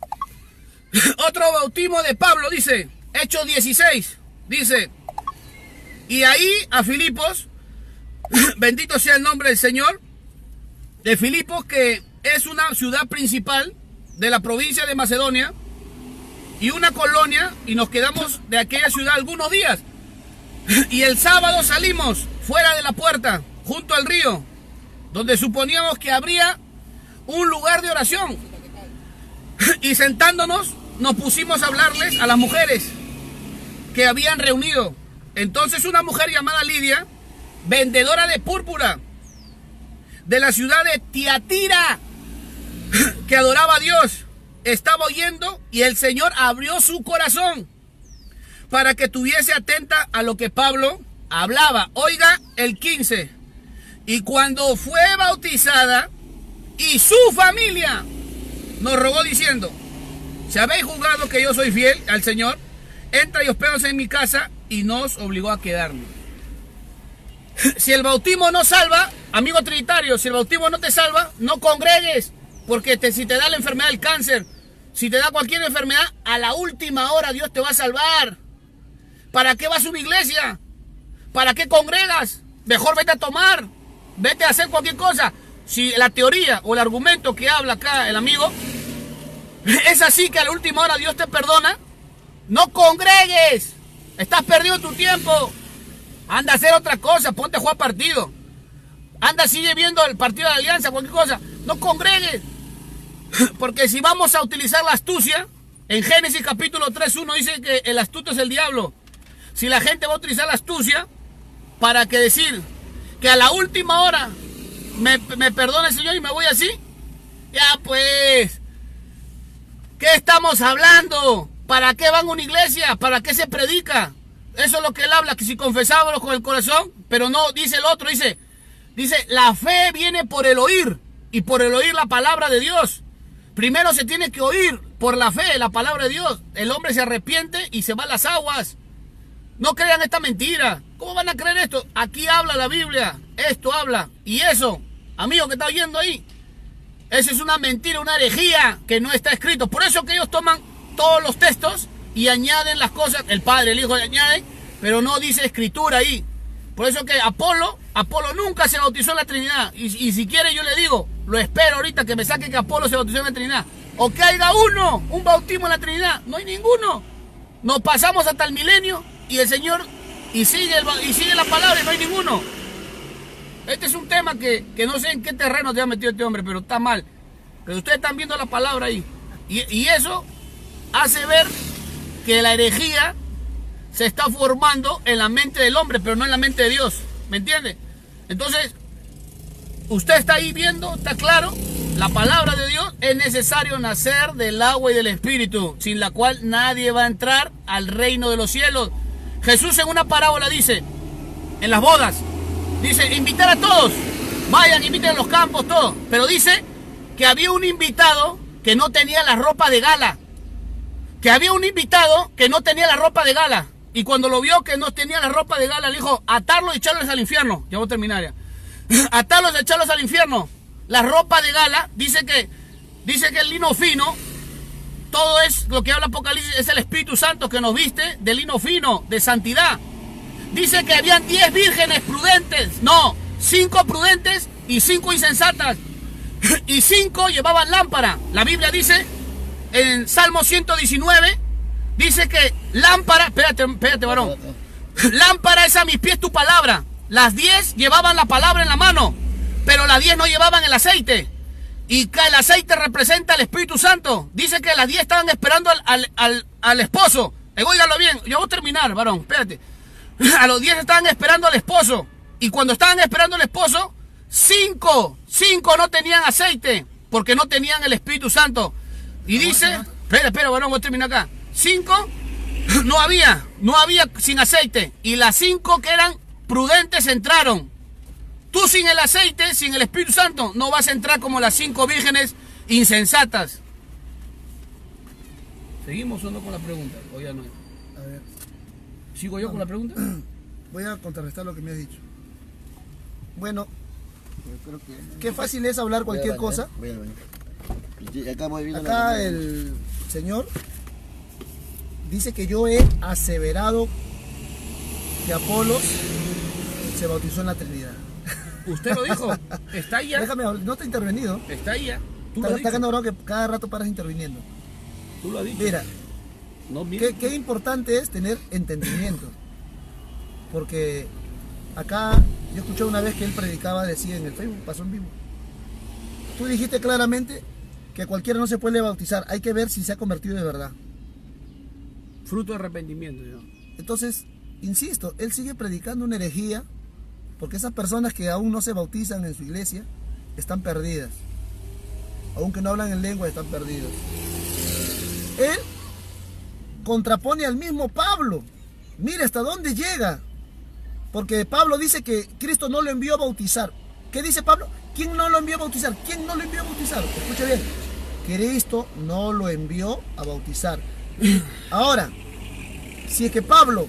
Otro bautismo de Pablo, dice, Hechos 16, dice, y ahí a Filipos, bendito sea el nombre del Señor, de Filipos, que es una ciudad principal de la provincia de Macedonia, y una colonia, y nos quedamos de aquella ciudad algunos días. Y el sábado salimos fuera de la puerta, junto al río, donde suponíamos que habría un lugar de oración. Y sentándonos, nos pusimos a hablarles a las mujeres que habían reunido. Entonces una mujer llamada Lidia, vendedora de púrpura, de la ciudad de Tiatira, que adoraba a Dios, estaba oyendo, y el Señor abrió su corazón para que estuviese atenta a lo que Pablo hablaba. Oiga el 15. Y cuando fue bautizada, y su familia nos rogó diciendo, si habéis juzgado que yo soy fiel al Señor, entra y hospédate en mi casa, y nos obligó a quedarnos. Si el bautismo no salva, amigo trinitario, si el bautismo no te salva, no congregues, porque si te da la enfermedad del cáncer, si te da cualquier enfermedad, a la última hora Dios te va a salvar. ¿Para qué vas a una iglesia? ¿Para qué congregas? Mejor vete a tomar, vete a hacer cualquier cosa. Si la teoría o el argumento que habla acá el amigo es así, que a la última hora Dios te perdona, no congregues. Estás perdiendo tu tiempo. Anda a hacer otra cosa, ponte a jugar partido. Anda, sigue viendo el partido de la Alianza, cualquier cosa. No congregues. Porque si vamos a utilizar la astucia, en Génesis capítulo 3:1 dice que el astuto es el diablo. Si la gente va a utilizar la astucia, ¿para qué decir que a la última hora me perdona el Señor y me voy así? Ya pues, ¿qué estamos hablando? ¿Para qué van a una iglesia? ¿Para qué se predica? Eso es lo que él habla, que si confesábamos con el corazón, pero no, dice el otro, dice, la fe viene por el oír, y por el oír la palabra de Dios. Primero se tiene que oír por la fe, la palabra de Dios. El hombre se arrepiente y se va a las aguas. No crean esta mentira. ¿Cómo van a creer esto? Aquí habla la Biblia, esto habla, y eso, amigo que está oyendo ahí, eso es una mentira, una herejía que no está escrito. Por eso que ellos toman todos los textos y añaden las cosas, el Padre, el Hijo añaden, pero no dice escritura ahí. Por eso que Apolo nunca se bautizó en la Trinidad. Y si quiere yo le digo, lo espero ahorita que me saque que Apolo se bautizó en la Trinidad. O que haya un bautismo en la Trinidad. No hay ninguno. Nos pasamos hasta el milenio y el Señor, y sigue la palabra y no hay ninguno. Este es un tema que no sé en qué terreno te ha metido este hombre, pero está mal. Pero ustedes están viendo la palabra ahí. Y eso hace ver que la herejía se está formando en la mente del hombre, pero no en la mente de Dios. ¿Me entiende? Entonces, usted está ahí viendo, está claro, la palabra de Dios, es necesario nacer del agua y del Espíritu, sin la cual nadie va a entrar al reino de los cielos. Jesús en una parábola dice, en las bodas, dice, invitar a todos, vayan, inviten a los campos, todos. Pero dice que había un invitado que no tenía la ropa de gala. Que había un invitado que no tenía la ropa de gala. Y cuando lo vio que no tenía la ropa de gala, le dijo, atarlos y echarlos al infierno. Ya voy a terminar ya. Atarlos y echarlos al infierno. La ropa de gala, dice que el lino fino, todo es lo que habla Apocalipsis, es el Espíritu Santo que nos viste de lino fino, de santidad. Dice que habían 10 vírgenes prudentes. No, 5 prudentes y 5 insensatas. Y 5 llevaban lámpara. La Biblia dice, en Salmo 119, dice que lámpara, espérate varón, lámpara es a mis pies tu palabra. Las 10 llevaban la palabra en la mano, pero las 10 no llevaban el aceite. Y que el aceite representa al Espíritu Santo. Dice que las 10 estaban esperando al esposo. Óigalo bien, yo voy a terminar, varón, espérate. A los 10 estaban esperando al esposo. Y cuando estaban esperando al esposo, 5 no tenían aceite, porque no tenían el Espíritu Santo. Y dice, espera, varón, voy a terminar acá. 5 no había sin aceite. Y las 5 que eran prudentes entraron. Tú sin el aceite, sin el Espíritu Santo, no vas a entrar como las 5 vírgenes insensatas. ¿Seguimos o no con la pregunta? ¿O ya no? A ver. ¿Sigo yo con la pregunta? Voy a contrarrestar lo que me has dicho. Bueno, qué fácil es hablar cualquier cosa. Acá el Señor dice que yo he aseverado que Apolos se bautizó en la Trinidad. Usted lo dijo, está ahí ya. Déjame hablar, no te he intervenido. Está ahí ya. Está ganando que cada rato paras interviniendo. Tú lo has dicho. Mira, no, qué importante es tener entendimiento. Porque acá, yo escuché una vez que él predicaba, decía en el Facebook, pasó en vivo. Tú dijiste claramente que cualquiera no se puede bautizar, hay que ver si se ha convertido de verdad. Fruto de arrepentimiento, ¿no? Entonces, insisto, él sigue predicando una herejía, porque esas personas que aún no se bautizan en su iglesia están perdidas. Aunque no hablan en lengua, están perdidos. Él contrapone al mismo Pablo. Mira hasta dónde llega. Porque Pablo dice que Cristo no lo envió a bautizar. ¿Qué dice Pablo? ¿Quién no lo envió a bautizar? ¿Quién no lo envió a bautizar? Escucha bien. Cristo no lo envió a bautizar. Ahora, si es que Pablo,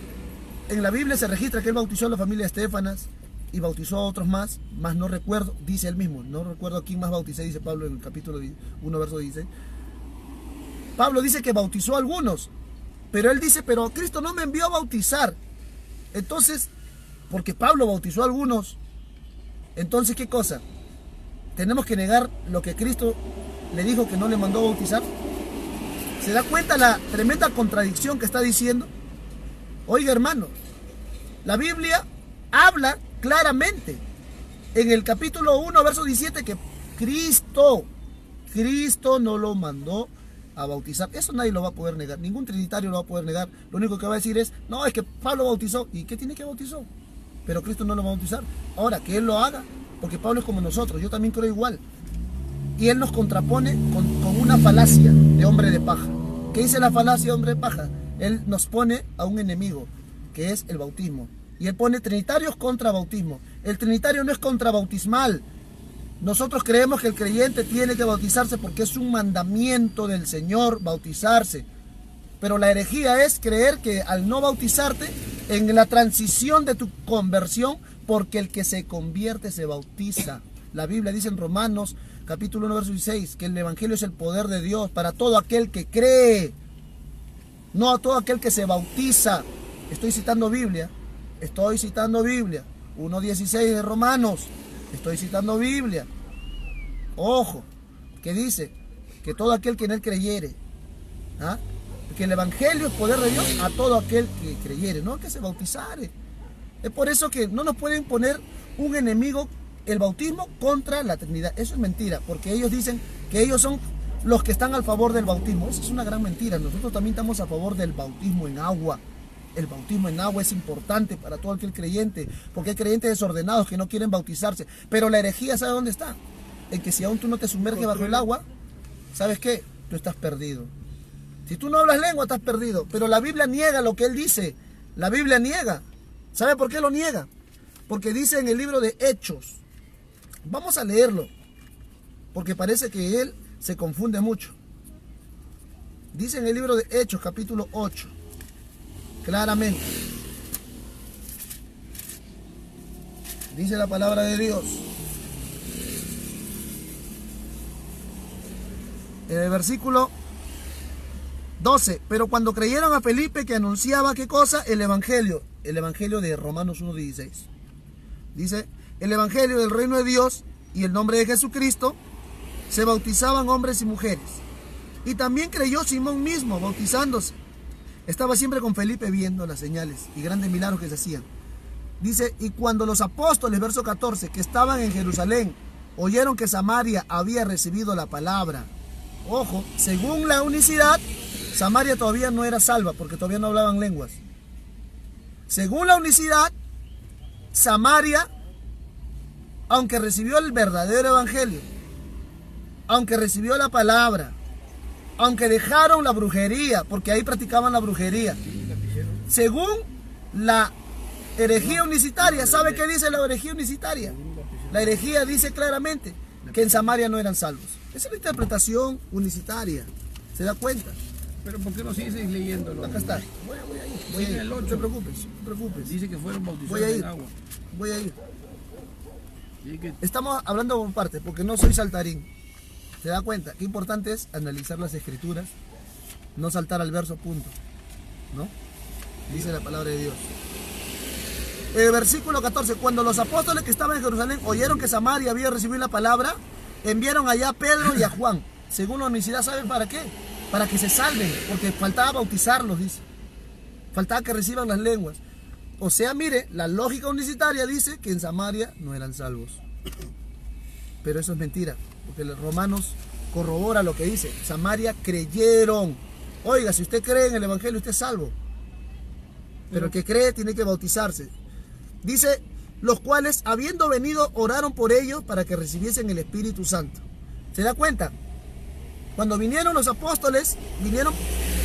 en la Biblia se registra que él bautizó a la familia Estéfanas, y bautizó a otros más no recuerdo, dice él mismo, no recuerdo a quién más bauticé, dice Pablo en el capítulo 1, verso 16. Pablo dice que bautizó a algunos, pero él dice, pero Cristo no me envió a bautizar. Entonces, porque Pablo bautizó a algunos, entonces, ¿qué cosa? ¿Tenemos que negar lo que Cristo le dijo que no le mandó a bautizar? ¿Se da cuenta la tremenda contradicción que está diciendo? Oiga, hermano, la Biblia habla claramente en el capítulo 1, verso 17, que Cristo no lo mandó a bautizar. Eso nadie lo va a poder negar, ningún trinitario lo va a poder negar. Lo único que va a decir es, no, es que Pablo bautizó. ¿Y qué tiene que bautizó? Pero Cristo no lo va a bautizar. Ahora, que él lo haga, porque Pablo es como nosotros, yo también creo igual. Y él nos contrapone con una falacia de hombre de paja. ¿Qué dice la falacia de hombre de paja? Él nos pone a un enemigo, que es el bautismo. Y él pone trinitarios contra bautismo. El trinitario no es contrabautismal. Nosotros creemos que el creyente tiene que bautizarse porque es un mandamiento del Señor bautizarse. Pero la herejía es creer que al no bautizarte, en la transición de tu conversión, porque el que se convierte se bautiza. La Biblia dice en Romanos, capítulo 1, verso 16, que el Evangelio es el poder de Dios para todo aquel que cree, no a todo aquel que se bautiza. Estoy citando Biblia. 1.16 de Romanos. Estoy citando Biblia. Ojo, que dice que todo aquel que en él creyere, ¿ah? Que el Evangelio es poder de Dios a todo aquel que creyere, no que se bautizare. Es por eso que no nos pueden poner un enemigo el bautismo contra la Trinidad. Eso es mentira, porque ellos dicen que ellos son los que están a favor del bautismo. Eso es una gran mentira. Nosotros también estamos a favor del bautismo en agua. El bautismo en agua es importante para todo aquel creyente, porque hay creyentes desordenados que no quieren bautizarse. Pero la herejía, ¿sabe dónde está? En que si aún tú no te sumerges bajo el agua, ¿sabes qué? Tú estás perdido. Si tú no hablas lengua, estás perdido. Pero la Biblia niega lo que él dice. La Biblia niega. ¿Sabe por qué lo niega? Porque dice en el libro de Hechos. Vamos a leerlo, porque parece que él se confunde mucho. Dice en el libro de Hechos, capítulo 8, claramente. Dice la palabra de Dios. En el versículo 12. Pero cuando creyeron a Felipe que anunciaba, ¿qué cosa? El Evangelio de Romanos 1.16. Dice, el Evangelio del reino de Dios y el nombre de Jesucristo, se bautizaban hombres y mujeres. Y también creyó Simón mismo, bautizándose. Estaba siempre con Felipe viendo las señales y grandes milagros que se hacían. Dice, y cuando los apóstoles, verso 14, que estaban en Jerusalén, oyeron que Samaria había recibido la palabra. Ojo, según la unicidad, Samaria todavía no era salva, porque todavía no hablaban lenguas. Según la unicidad, Samaria, aunque recibió el verdadero evangelio, aunque recibió la palabra, aunque dejaron la brujería, porque ahí practicaban la brujería, según la herejía unicitaria, ¿sabe qué dice la herejía unicitaria? La herejía dice claramente que en Samaria no eran salvos. Esa es la interpretación unicitaria, ¿se da cuenta? Pero ¿por qué no sigues leyéndolo? Acá está. Voy a ir. No te preocupes, no te preocupes. Dice que fueron bautizados en agua. Voy a ir. Estamos hablando por partes, porque no soy saltarín. ¿Se da cuenta? Qué importante es analizar las escrituras, no saltar al verso punto, ¿no? Dice la palabra de Dios. Versículo 14. Cuando los apóstoles que estaban en Jerusalén oyeron que Samaria había recibido la palabra, enviaron allá a Pedro y a Juan. Según la unicidad, ¿saben para qué? Para que se salven, porque faltaba bautizarlos, dice. Faltaba que reciban las lenguas. O sea, mire, la lógica unicitaria dice que en Samaria no eran salvos. Pero eso es mentira, porque los Romanos corrobora lo que dice. Samaria creyeron. Oiga, si usted cree en el Evangelio, usted es salvo. Pero el que cree tiene que bautizarse. Dice, los cuales, habiendo venido, oraron por ellos para que recibiesen el Espíritu Santo. ¿Se da cuenta? Cuando vinieron los apóstoles, vinieron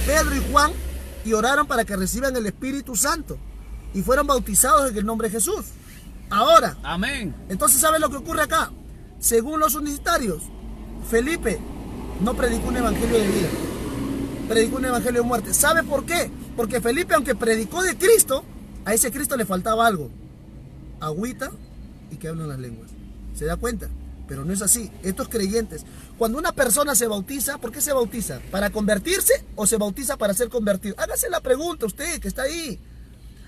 Pedro y Juan y oraron para que reciban el Espíritu Santo. Y fueron bautizados en el nombre de Jesús. Ahora, amén. Entonces, ¿sabe lo que ocurre acá? Según los unicitarios, Felipe no predicó un evangelio de vida, predicó un evangelio de muerte. ¿Sabe por qué? Porque Felipe, aunque predicó de Cristo, a ese Cristo le faltaba algo: agüita y que hablan las lenguas. ¿Se da cuenta? Pero no es así. Estos creyentes, cuando una persona se bautiza, ¿por qué se bautiza? ¿Para convertirse o se bautiza para ser convertido? Hágase la pregunta usted que está ahí.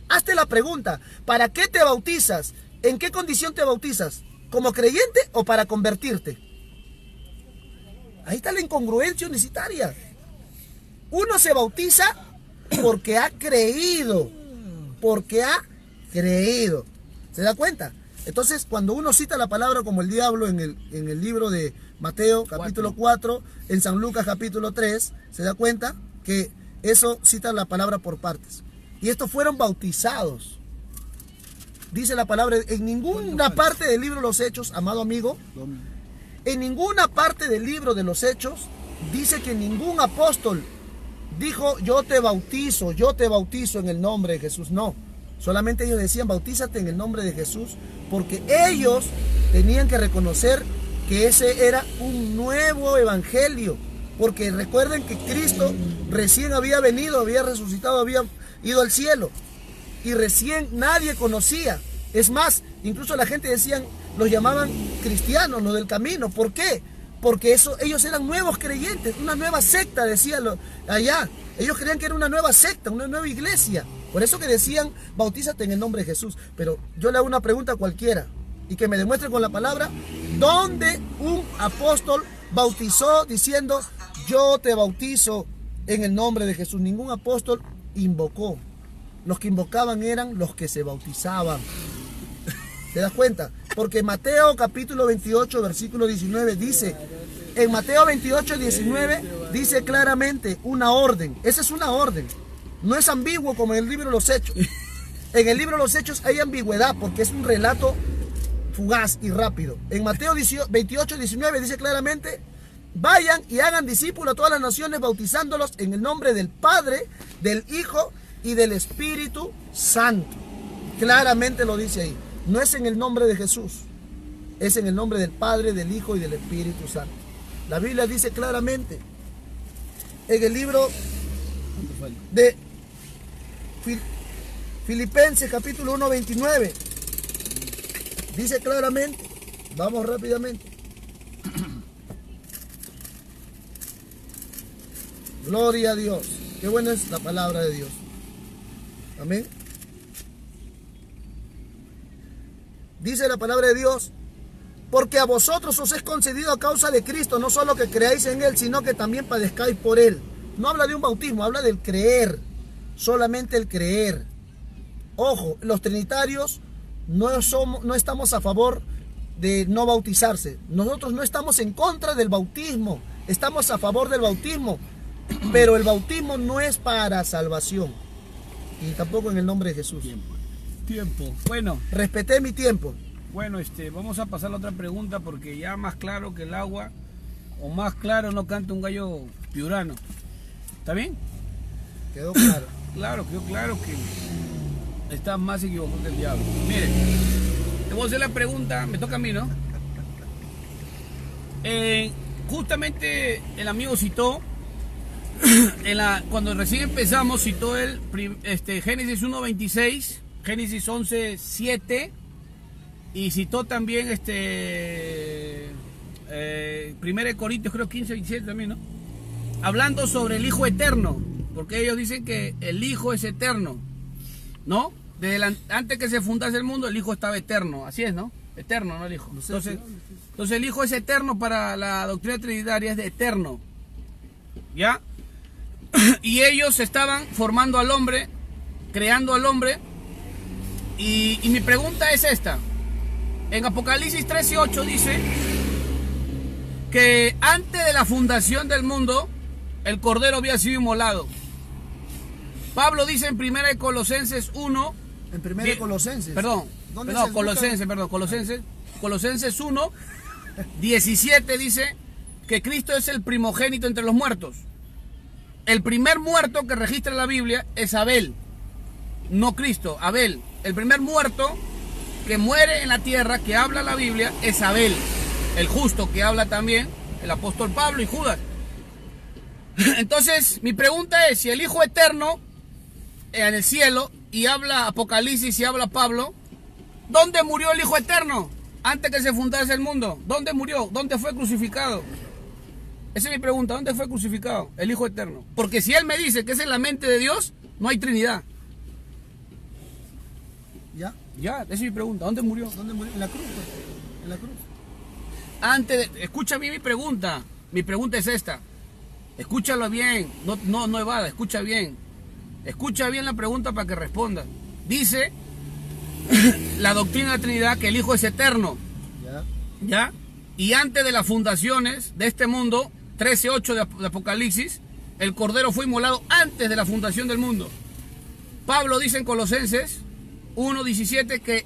Hazte la pregunta. ¿Para qué te bautizas? ¿En qué condición te bautizas? ¿Como creyente o para convertirte? Ahí está la incongruencia unicitaria. Uno se bautiza porque ha creído. Porque ha creído. ¿Se da cuenta? Entonces, cuando uno cita la palabra como el diablo en el libro de Mateo, capítulo 4, en San Lucas, capítulo 3, ¿se da cuenta? Que eso cita la palabra por partes. Y estos fueron bautizados. Dice la palabra, en ninguna parte del libro de los Hechos, amado amigo, en ninguna parte del libro de los Hechos, dice que ningún apóstol dijo, yo te bautizo en el nombre de Jesús. No. Solamente ellos decían, bautízate en el nombre de Jesús, porque ellos tenían que reconocer que ese era un nuevo evangelio. Porque recuerden que Cristo recién había venido, había resucitado, había ido al cielo. Y recién nadie conocía. Es más, incluso la gente decían, los llamaban cristianos, los del camino. ¿Por qué? Porque ellos eran nuevos creyentes, una nueva secta, decían allá. Ellos creían que era una nueva secta, una nueva iglesia. Por eso que decían, bautízate en el nombre de Jesús. Pero yo le hago una pregunta a cualquiera y que me demuestre con la palabra, ¿dónde un apóstol bautizó diciendo, yo te bautizo en el nombre de Jesús? Ningún apóstol invocó. Los que invocaban eran los que se bautizaban. ¿Te das cuenta? Porque Mateo capítulo 28, versículo 19 dice, en Mateo 28, 19 dice claramente una orden. Esa es una orden. No es ambiguo como en el libro de los Hechos. En el libro de los Hechos hay ambigüedad porque es un relato fugaz y rápido. En Mateo 28, 19 dice claramente, vayan y hagan discípulos a todas las naciones bautizándolos en el nombre del Padre, del Hijo y del Espíritu Santo. Claramente lo dice ahí. No es en el nombre de Jesús, es en el nombre del Padre, del Hijo y del Espíritu Santo. La Biblia dice claramente en el libro de Filipenses capítulo 1, 29. Dice claramente, vamos rápidamente. Gloria a Dios. Qué buena es la palabra de Dios. Amén. Dice la palabra de Dios, porque a vosotros os es concedido a causa de Cristo, no solo que creáis en Él, sino que también padezcáis por Él. No habla de un bautismo, habla del creer, solamente el creer. Ojo, los trinitarios no estamos a favor de no bautizarse. Nosotros no estamos en contra del bautismo, estamos a favor del bautismo, pero el bautismo no es para salvación, y tampoco en el nombre de Jesús. Tiempo. Bueno, respeté mi tiempo. Bueno, vamos a pasar a la otra pregunta porque ya más claro que el agua, o más claro no canta un gallo piurano. ¿Está bien? Quedó claro. Claro, quedó claro que está más equivocado que el diablo. Mire, te voy a hacer la pregunta, me toca a mí, ¿no? Justamente el amigo citó, cuando recién empezamos, citó el Génesis 1:26, Génesis 11:7, y citó también 1 Corintios, creo 15:27 también, ¿no? Hablando sobre el Hijo eterno, porque ellos dicen que el Hijo es eterno, ¿no? Antes que se fundase el mundo, el Hijo estaba eterno, así es, ¿no? Eterno, ¿no? El Hijo. Entonces el Hijo es eterno para la doctrina trinitaria, es de eterno, ¿ya? Y ellos estaban formando al hombre, creando al hombre, y mi pregunta es esta. En Apocalipsis 13:8 dice que antes de la fundación del mundo, el Cordero había sido inmolado. Pablo dice en 1 Colosenses 1. En 1 Colosenses. Colosenses 1, 17 dice que Cristo es el primogénito entre los muertos. El primer muerto que registra la Biblia es Abel, no Cristo, Abel. El primer muerto que muere en la tierra, que habla la Biblia, es Abel, el justo, que habla también el apóstol Pablo y Judas. Entonces, mi pregunta es, si el Hijo eterno en el cielo, y habla Apocalipsis y habla Pablo, ¿Dónde murió el Hijo Eterno? Antes que se fundase el mundo. ¿Dónde murió? ¿Dónde fue crucificado? Esa es mi pregunta. ¿Dónde fue crucificado el Hijo Eterno? Porque si Él me dice que es en la mente de Dios, no hay Trinidad. ¿Ya? Ya, esa es mi pregunta. ¿Dónde murió? ¿Dónde murió? En la cruz, pues. En la cruz. Escucha bien mi pregunta. Mi pregunta es esta. Escúchalo bien. No evada, escucha bien. Escucha bien la pregunta para que responda. Dice la doctrina de la Trinidad que el Hijo es eterno. ¿Ya? ¿Ya? Y antes de las fundaciones de este mundo, 13:8 de Apocalipsis, el Cordero fue inmolado antes de la fundación del mundo. Pablo dice en Colosenses 1:17 que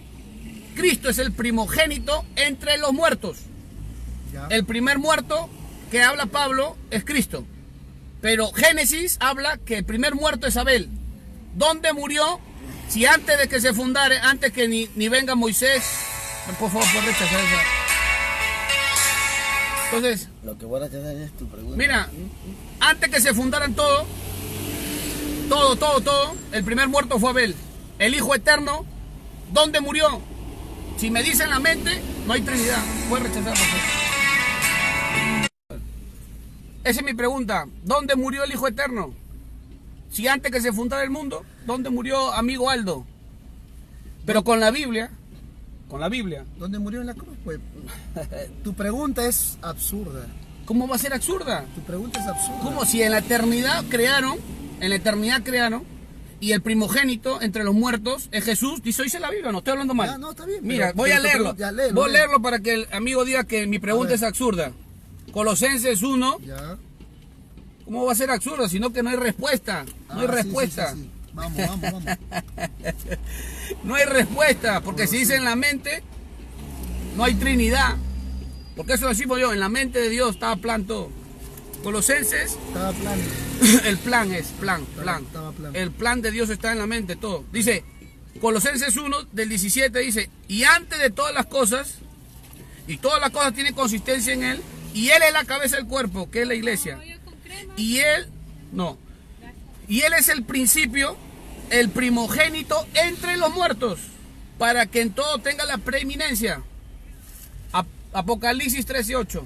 Cristo es el primogénito entre los muertos. ¿Ya? El primer muerto que habla Pablo es Cristo. Pero Génesis habla que el primer muerto es Abel. ¿Dónde murió? Si antes de que se fundare, antes que ni venga Moisés, por favor, por rechazar esa. Entonces, Lo que voy a rechazar es tu pregunta. mira, antes que se fundaran todo, el primer muerto fue Abel. El Hijo Eterno, ¿dónde murió? Si me dicen la mente, no hay Trinidad. Puedes rechazar, por favor. Esa es mi pregunta. ¿Dónde murió el Hijo Eterno? Si antes que se fundara el mundo, ¿dónde murió amigo Aldo? Pero con la Biblia. ¿Dónde murió en la cruz? Pues tu pregunta es absurda. ¿Cómo va a ser absurda? Tu pregunta es absurda. Como si en la eternidad crearon, y el primogénito entre los muertos es Jesús. Dice la Biblia, no estoy hablando mal. Ya, no, está bien, Mira, pero- voy a pero tu leerlo. pregunta, ya, léelo, Voy a léelo. leerlo para que el amigo diga que mi pregunta ver. es absurda. Colosenses 1. Ya. ¿Cómo va a ser absurda? Sino que no hay respuesta. No hay Ah, sí, respuesta. sí. Vamos. No hay respuesta, porque si dice en la mente, no hay Trinidad. Porque eso lo decimos yo, en la mente de Dios estaba plan todo. Colosenses, Estaba plano. el plan es plan. Estaba plano. El plan de Dios está en la mente, todo. Dice, Colosenses 1 del 17 dice, y antes de todas las cosas, y todas las cosas tienen consistencia en Él, y Él es la cabeza del cuerpo, que es la iglesia. Y Él es el principio, el primogénito entre los muertos, para que en todo tenga la preeminencia. Apocalipsis 13:8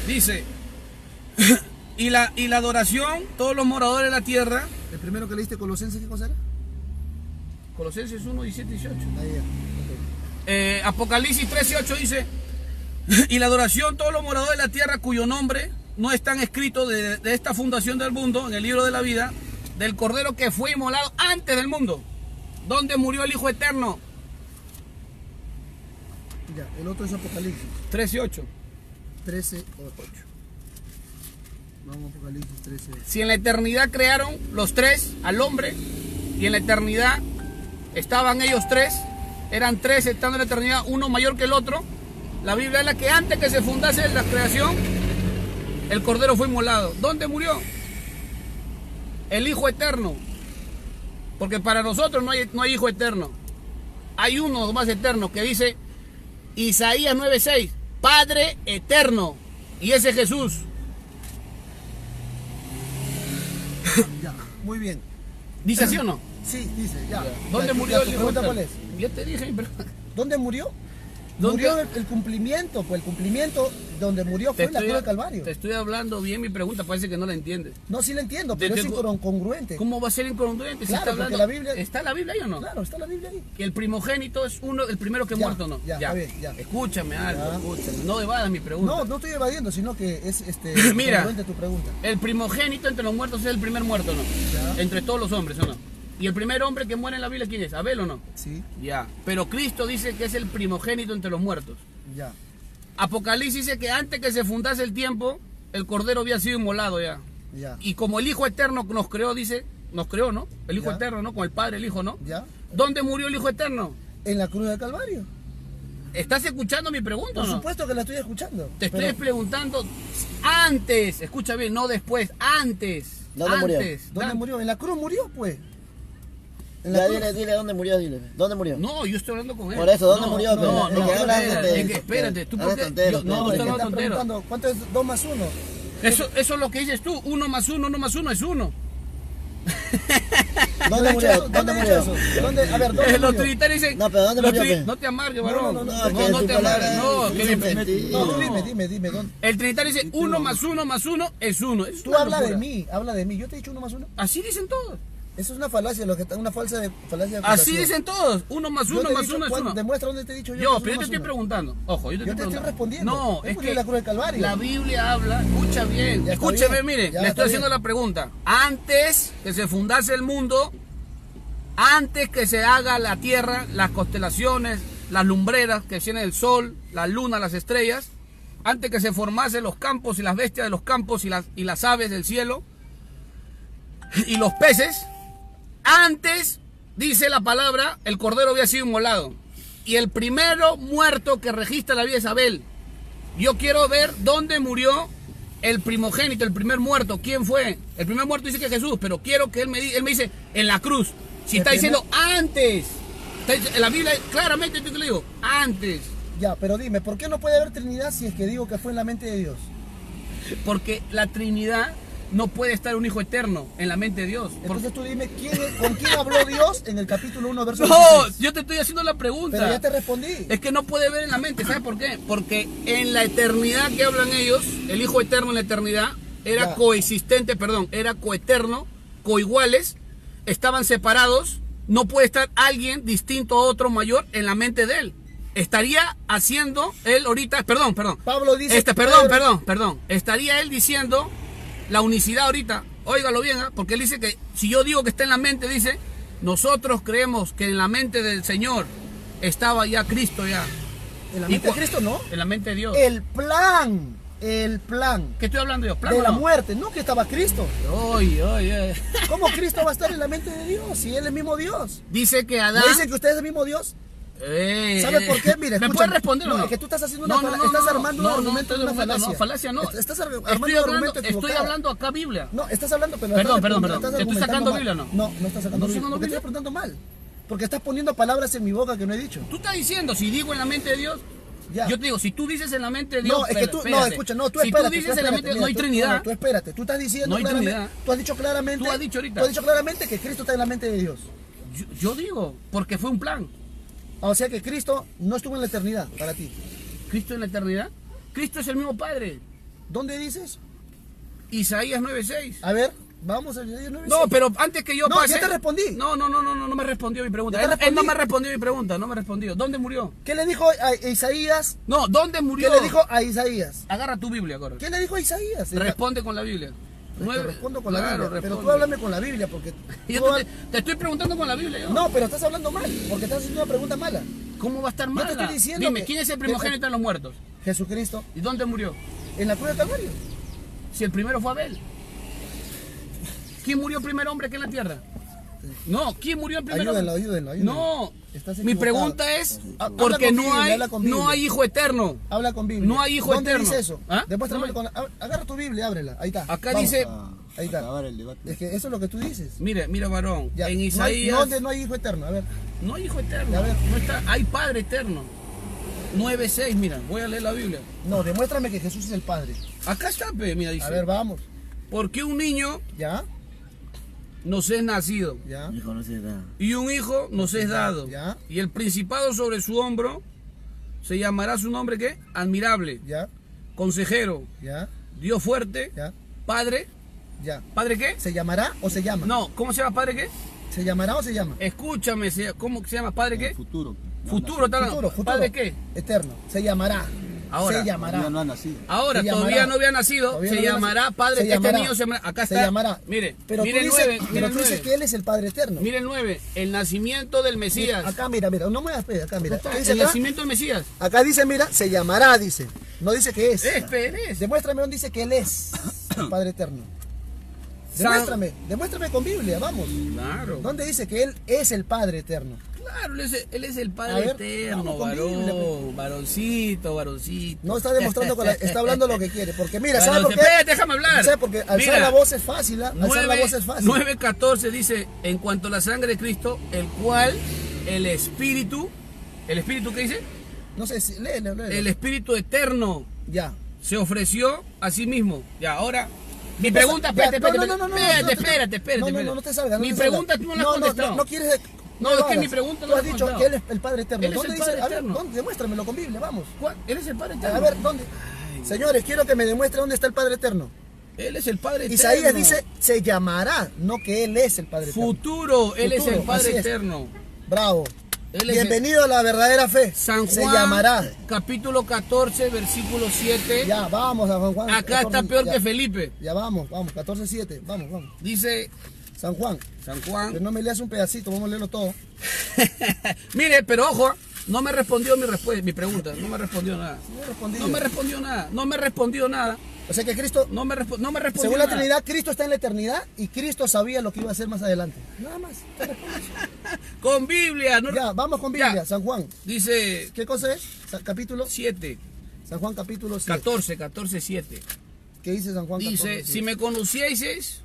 dice, y la adoración, todos los moradores de la tierra. El primero que leíste Colosenses, ¿qué cosa era? Colosenses 1, 17 y 18. Ahí ya. Ok. Apocalipsis 13:8 dice, y la adoración, todos los moradores de la tierra cuyo nombre no están escritos de esta fundación del mundo, en el libro de la vida, del Cordero que fue inmolado antes del mundo. ¿Dónde murió el Hijo Eterno? Ya, el otro es Apocalipsis 13:8. 13:8. Vamos a Apocalipsis 13. Si en la eternidad crearon los tres al hombre, y en la eternidad estaban ellos tres, eran tres estando en la eternidad, uno mayor que el otro, la Biblia habla que antes que se fundase la creación, el Cordero fue inmolado. ¿Dónde murió? El Hijo Eterno. Porque para nosotros no hay Hijo Eterno. Hay uno más eterno que dice Isaías 9:6, Padre Eterno. Y ese es Jesús. Ya, muy bien. ¿Dice así o no? Sí, dice, ya. ¿Dónde Ya, murió ya, el ¿tu Hijo pregunta Eterno? cuál es? Yo te dije, pero... ¿Dónde murió? ¿Dónde? Murió el cumplimiento, pues el cumplimiento donde murió fue en la cruz del Calvario. Te estoy hablando bien mi pregunta, parece que no la entiendes. No, sí la entiendo, pero Te- es te- incongruente. ¿Cómo va a ser incongruente? Si Claro, está porque hablando, la Biblia- ¿está la Biblia ahí o no? Claro, está la Biblia ahí. Que el primogénito es el primero que Ya, muerto, ¿no? ya, está bien, ya. Escúchame algo, Ya. escúchame. No evadas mi pregunta. No, no estoy evadiendo, sino que es Mira. incongruente tu pregunta. El primogénito entre los muertos es el primer muerto, ¿no? Ya. Entre todos los hombres, ¿o no? ¿Y el primer hombre que muere en la Biblia quién es? ¿Abel o no? Sí, Ya. Pero Cristo dice que es el primogénito entre los muertos. ya. Apocalipsis dice que antes que se fundase el tiempo, el Cordero había sido inmolado ya. Ya. Y como el Hijo Eterno nos creó, dice, nos creó, ¿no? El Hijo Ya. Eterno, ¿no? Con el Padre, el Hijo, ¿no? ¿Ya? ¿Dónde murió el Hijo Eterno? En la cruz del Calvario. ¿Estás escuchando mi pregunta Por o no? supuesto que la estoy escuchando. Te estoy pero preguntando antes, escucha bien, no después, antes. ¿Dónde murió? antes. ¿dónde murió? En la cruz murió, pues. En la Ya, cruz. dile dónde murió, dile. ¿Dónde murió? No, yo estoy hablando con él. Por eso, ¿dónde No, murió? No, Es no, que hablas espérate, de- es que espérate, tú hablas por qué. tontero, No, No, estoy es que hablando está tontero. preguntando, ¿cuánto es 2 más 1? Eso es lo que dices tú, 1 más 1 es 1. ¿Dónde murió? ¿Dónde murió? ¿Dónde? A ver, ¿dónde Los murió? trinitarios dicen... No, pero ¿dónde los murió, qué? No te amargues, No, varón. no, no, No, que no tu te palabra amargues. No, es que sin sentido. No, tú dime, ¿dónde? el trinitario dice 1 más 1 más 1 es 1. Es Tú una habla de locura. mí. Yo te he dicho 1 más 1. Así dicen todos. Eso es una falacia, una falacia de Así acusación. dicen todos. 1 más Yo 1 te he más dicho 1 es cuándo- 1. Demuestra dónde te he dicho yo. Yo, que es pero yo uno te estoy más uno. preguntando. Ojo, yo te estoy preguntando. respondiendo. No, Él es murió que en la cruz del Calvario. la Biblia habla, escucha bien, Ya está escúcheme, bien, mire, ya le está estoy haciendo bien. la pregunta. Antes que se fundase el mundo, antes que se haga la tierra, las constelaciones, las lumbreras que tienen el sol, la luna, las estrellas, antes que se formasen los campos y las bestias de los campos y las aves del cielo y los peces, antes, dice la palabra, el cordero había sido inmolado. Y el primero muerto que registra la vida es Abel. Yo quiero ver dónde murió el primogénito, el primer muerto. ¿Quién fue? El primer muerto dice que Jesús, pero quiero que él me dice, en la cruz. Si está diciendo antes. En la Biblia claramente yo te lo digo, antes. Ya, pero dime, ¿por qué no puede haber Trinidad si es que digo que fue en la mente de Dios? Porque la Trinidad no puede estar un hijo eterno en la mente de Dios. Entonces tú dime, ¿con quién habló Dios en el capítulo 1, verso No, 16? yo te estoy haciendo la pregunta. Pero ya te respondí. Es que no puede ver en la mente, ¿sabes por qué? Porque en la eternidad que hablan ellos, el Hijo Eterno en la eternidad, era Ya. coexistente, perdón, era coeterno, coiguales, estaban separados, no puede estar alguien distinto a otro mayor en la mente de él. Estaría haciendo él ahorita, perdón, Pablo dice... perdón, estaría él diciendo la unicidad ahorita, óigalo bien, porque él dice que si yo digo que está en la mente, dice, nosotros creemos que en la mente del Señor estaba ya Cristo ya. En la mente de Cristo no. En la mente de Dios. El plan. ¿Qué estoy hablando yo? ¿Plan De o la no? muerte, no que estaba Cristo. Oye. ¿Cómo Cristo va a estar en la mente de Dios si Él es el mismo Dios? Dice que Adán... ¿No dice que usted es el mismo Dios? ¿Sabe por qué? Mire, ¿Me escúchame. puedes responder o no? Es que tú estás haciendo una estás armando un argumento de una falacia. No, falacia no. Estás armando Estoy un argumento estoy equivocado. hablando acá Biblia. No, estás hablando, pero Perdón. estás ¿Te estoy argumentando sacando mal. Biblia o no? No, no estás sacando ¿No Biblia. sacando Porque Biblia? estás preguntando mal. Porque estás poniendo palabras en mi boca que no he dicho. Tú estás diciendo, si digo en la mente de Dios, Ya. yo te digo, si tú dices en la mente de Dios... No, es que tú, no, espérate. escucha, no, tú si espérate. tú dices tú en la espérate, mente, mira, no hay tú- Trinidad. no, tú espérate, tú estás diciendo No hay claramente, Trinidad. tú has dicho claramente, Tú has dicho ahorita. tú has dicho claramente que Cristo está en la mente de Dios. Yo digo, porque fue un plan. O sea que Cristo no estuvo en la eternidad para ti. Cristo en la eternidad. Cristo es el mismo Padre. ¿Dónde dices? Isaías 9:6. A ver, vamos a Isaías 9:6. No, pero antes que yo No, pase... ya te respondí. No me respondió mi pregunta. Ya te Él no respondí. me respondió mi pregunta, no me respondió. ¿Dónde murió? ¿Qué le dijo a Isaías? No, ¿dónde murió? ¿Qué le dijo a Isaías? Agarra tu Biblia, corre. ¿Qué le dijo a Isaías? Responde con la Biblia. Te respondo con la Claro, Biblia. Pero tú responde. háblame con la Biblia porque... Yo tú te estoy preguntando con la Biblia. Yo. No, pero estás hablando mal, porque estás haciendo una pregunta mala. ¿Cómo va a estar Yo mal? te estoy diciendo Dime, que- ¿quién es el primogénito de los muertos? Jesucristo, ¿Y dónde murió? en la cruz del Calvario. Si el primero fue Abel. ¿Quién murió primer hombre aquí en la tierra? No, ¿quién murió el primer hombre? Ayúdenlo. No, Estás mi equivocado. pregunta es, Habla porque con no Biblia, hay, habla con Biblia. no hay hijo eterno. Habla con Biblia. No hay hijo ¿Dónde eterno. dice eso? ¿Ah? Demuéstrame No. agarra tu Biblia, ábrela. Ahí está. Acá Vamos. dice, Ahí está. Acabar el debate. Es que eso es lo que tú dices. mira, varón, Ya, en no hay- Isaías ¿Dónde no hay hijo eterno? A ver. no hay hijo eterno. A ver. No está, hay Padre eterno. 9:6, mira, voy a leer la Biblia. No, demuéstrame que Jesús es el Padre. Acá está, mira, dice. A ver, vamos. Porque un niño ¿Ya? nos es nacido ¿Ya? Hijo, no sé nada. y un hijo nos es dado. Ya. Y el principado sobre su hombro se llamará su nombre, ¿qué? Admirable, ¿Ya? consejero, ¿Ya? Dios fuerte, ¿Ya? Padre. ¿Ya? ¿Padre qué? ¿Se llamará o se llama? No, ¿cómo se llama Padre qué? ¿Se llamará o se llama? Escúchame, ¿cómo se llama Padre qué? Futuro. Futuro, está hablando. Futuro. ¿Padre qué? Eterno. Se llamará. Ahora. Se llamará. Todavía no ha nacido. Ahora, Se todavía llamará. no había nacido, Todavía se no había llamará nacido. Padre, Se este llamará. niño acá Se está. llamará. Mire, Pero mire tú el dices, 9, mire pero el tú dices 9. que Él es el Padre eterno. Mire el 9, el nacimiento del Mesías. Acá, mira. No me das acá, mira. ¿Qué dice El acá? nacimiento del Mesías. Acá dice, mira, se llamará, dice. No dice que es. Es. Demuéstrame dónde dice que Él es el Padre eterno. Demuéstrame con Biblia, vamos. Claro. ¿Dónde dice que Él es el Padre eterno? Claro, él es el A Padre ver, eterno, vamos con Biblia, varón, varoncito. No está demostrando está hablando lo que quiere. Porque mira, ¿sabes Varón, por qué? espérate, déjame hablar. ¿Sabes? Porque alzar Mira, la voz es fácil, ¿ah? Alzar la voz es fácil. 9:14 dice, en cuanto a la sangre de Cristo, el cual el Espíritu ¿qué dice? No sé, léelo. El Espíritu eterno Ya. se ofreció a sí mismo. Ya, ahora, Mi pregunta, espérate, No te salgas. Mi pregunta tú no la has contestado. No quieres. No, es que mi pregunta tú no la has has dicho contestado. que Él es el Padre Eterno. Él es ¿Dónde el dice? Padre A ver, Eterno. ¿dónde? Demuéstramelo con Biblia, vamos. ¿Cuál? Él es el Padre Eterno. A ver, ¿dónde? Señores, quiero que me demuestre dónde está el Padre Eterno. Él es el Padre Eterno. Isaías dice, se llamará, no que Él es el Padre Eterno. Futuro, Él es el Futuro, así Padre es. Eterno. Bravo. Él es Bienvenido a la verdadera fe. San Juan, se llamará. capítulo 14, versículo 7. Ya, vamos a San Juan. Acá 14, está peor ya. que Felipe. Ya vamos, 14:7. Vamos. Dice San Juan. Juan. Que no me leas un pedacito, vamos a leerlo todo. Mire, pero ojo, no me respondió mi pregunta. No me respondió nada. No he respondido. No me respondió nada. O sea que Cristo, No me respondió según la nada. Trinidad, Cristo está en la eternidad y Cristo sabía lo que iba a hacer más adelante. Nada más. Con Biblia. No... Ya, vamos con Biblia. Ya. San Juan. Dice ¿Qué cosa es? Capítulo 7. San Juan capítulo 7. 14, 7. ¿Qué dice San Juan? Dice, 14, si me conocieseis,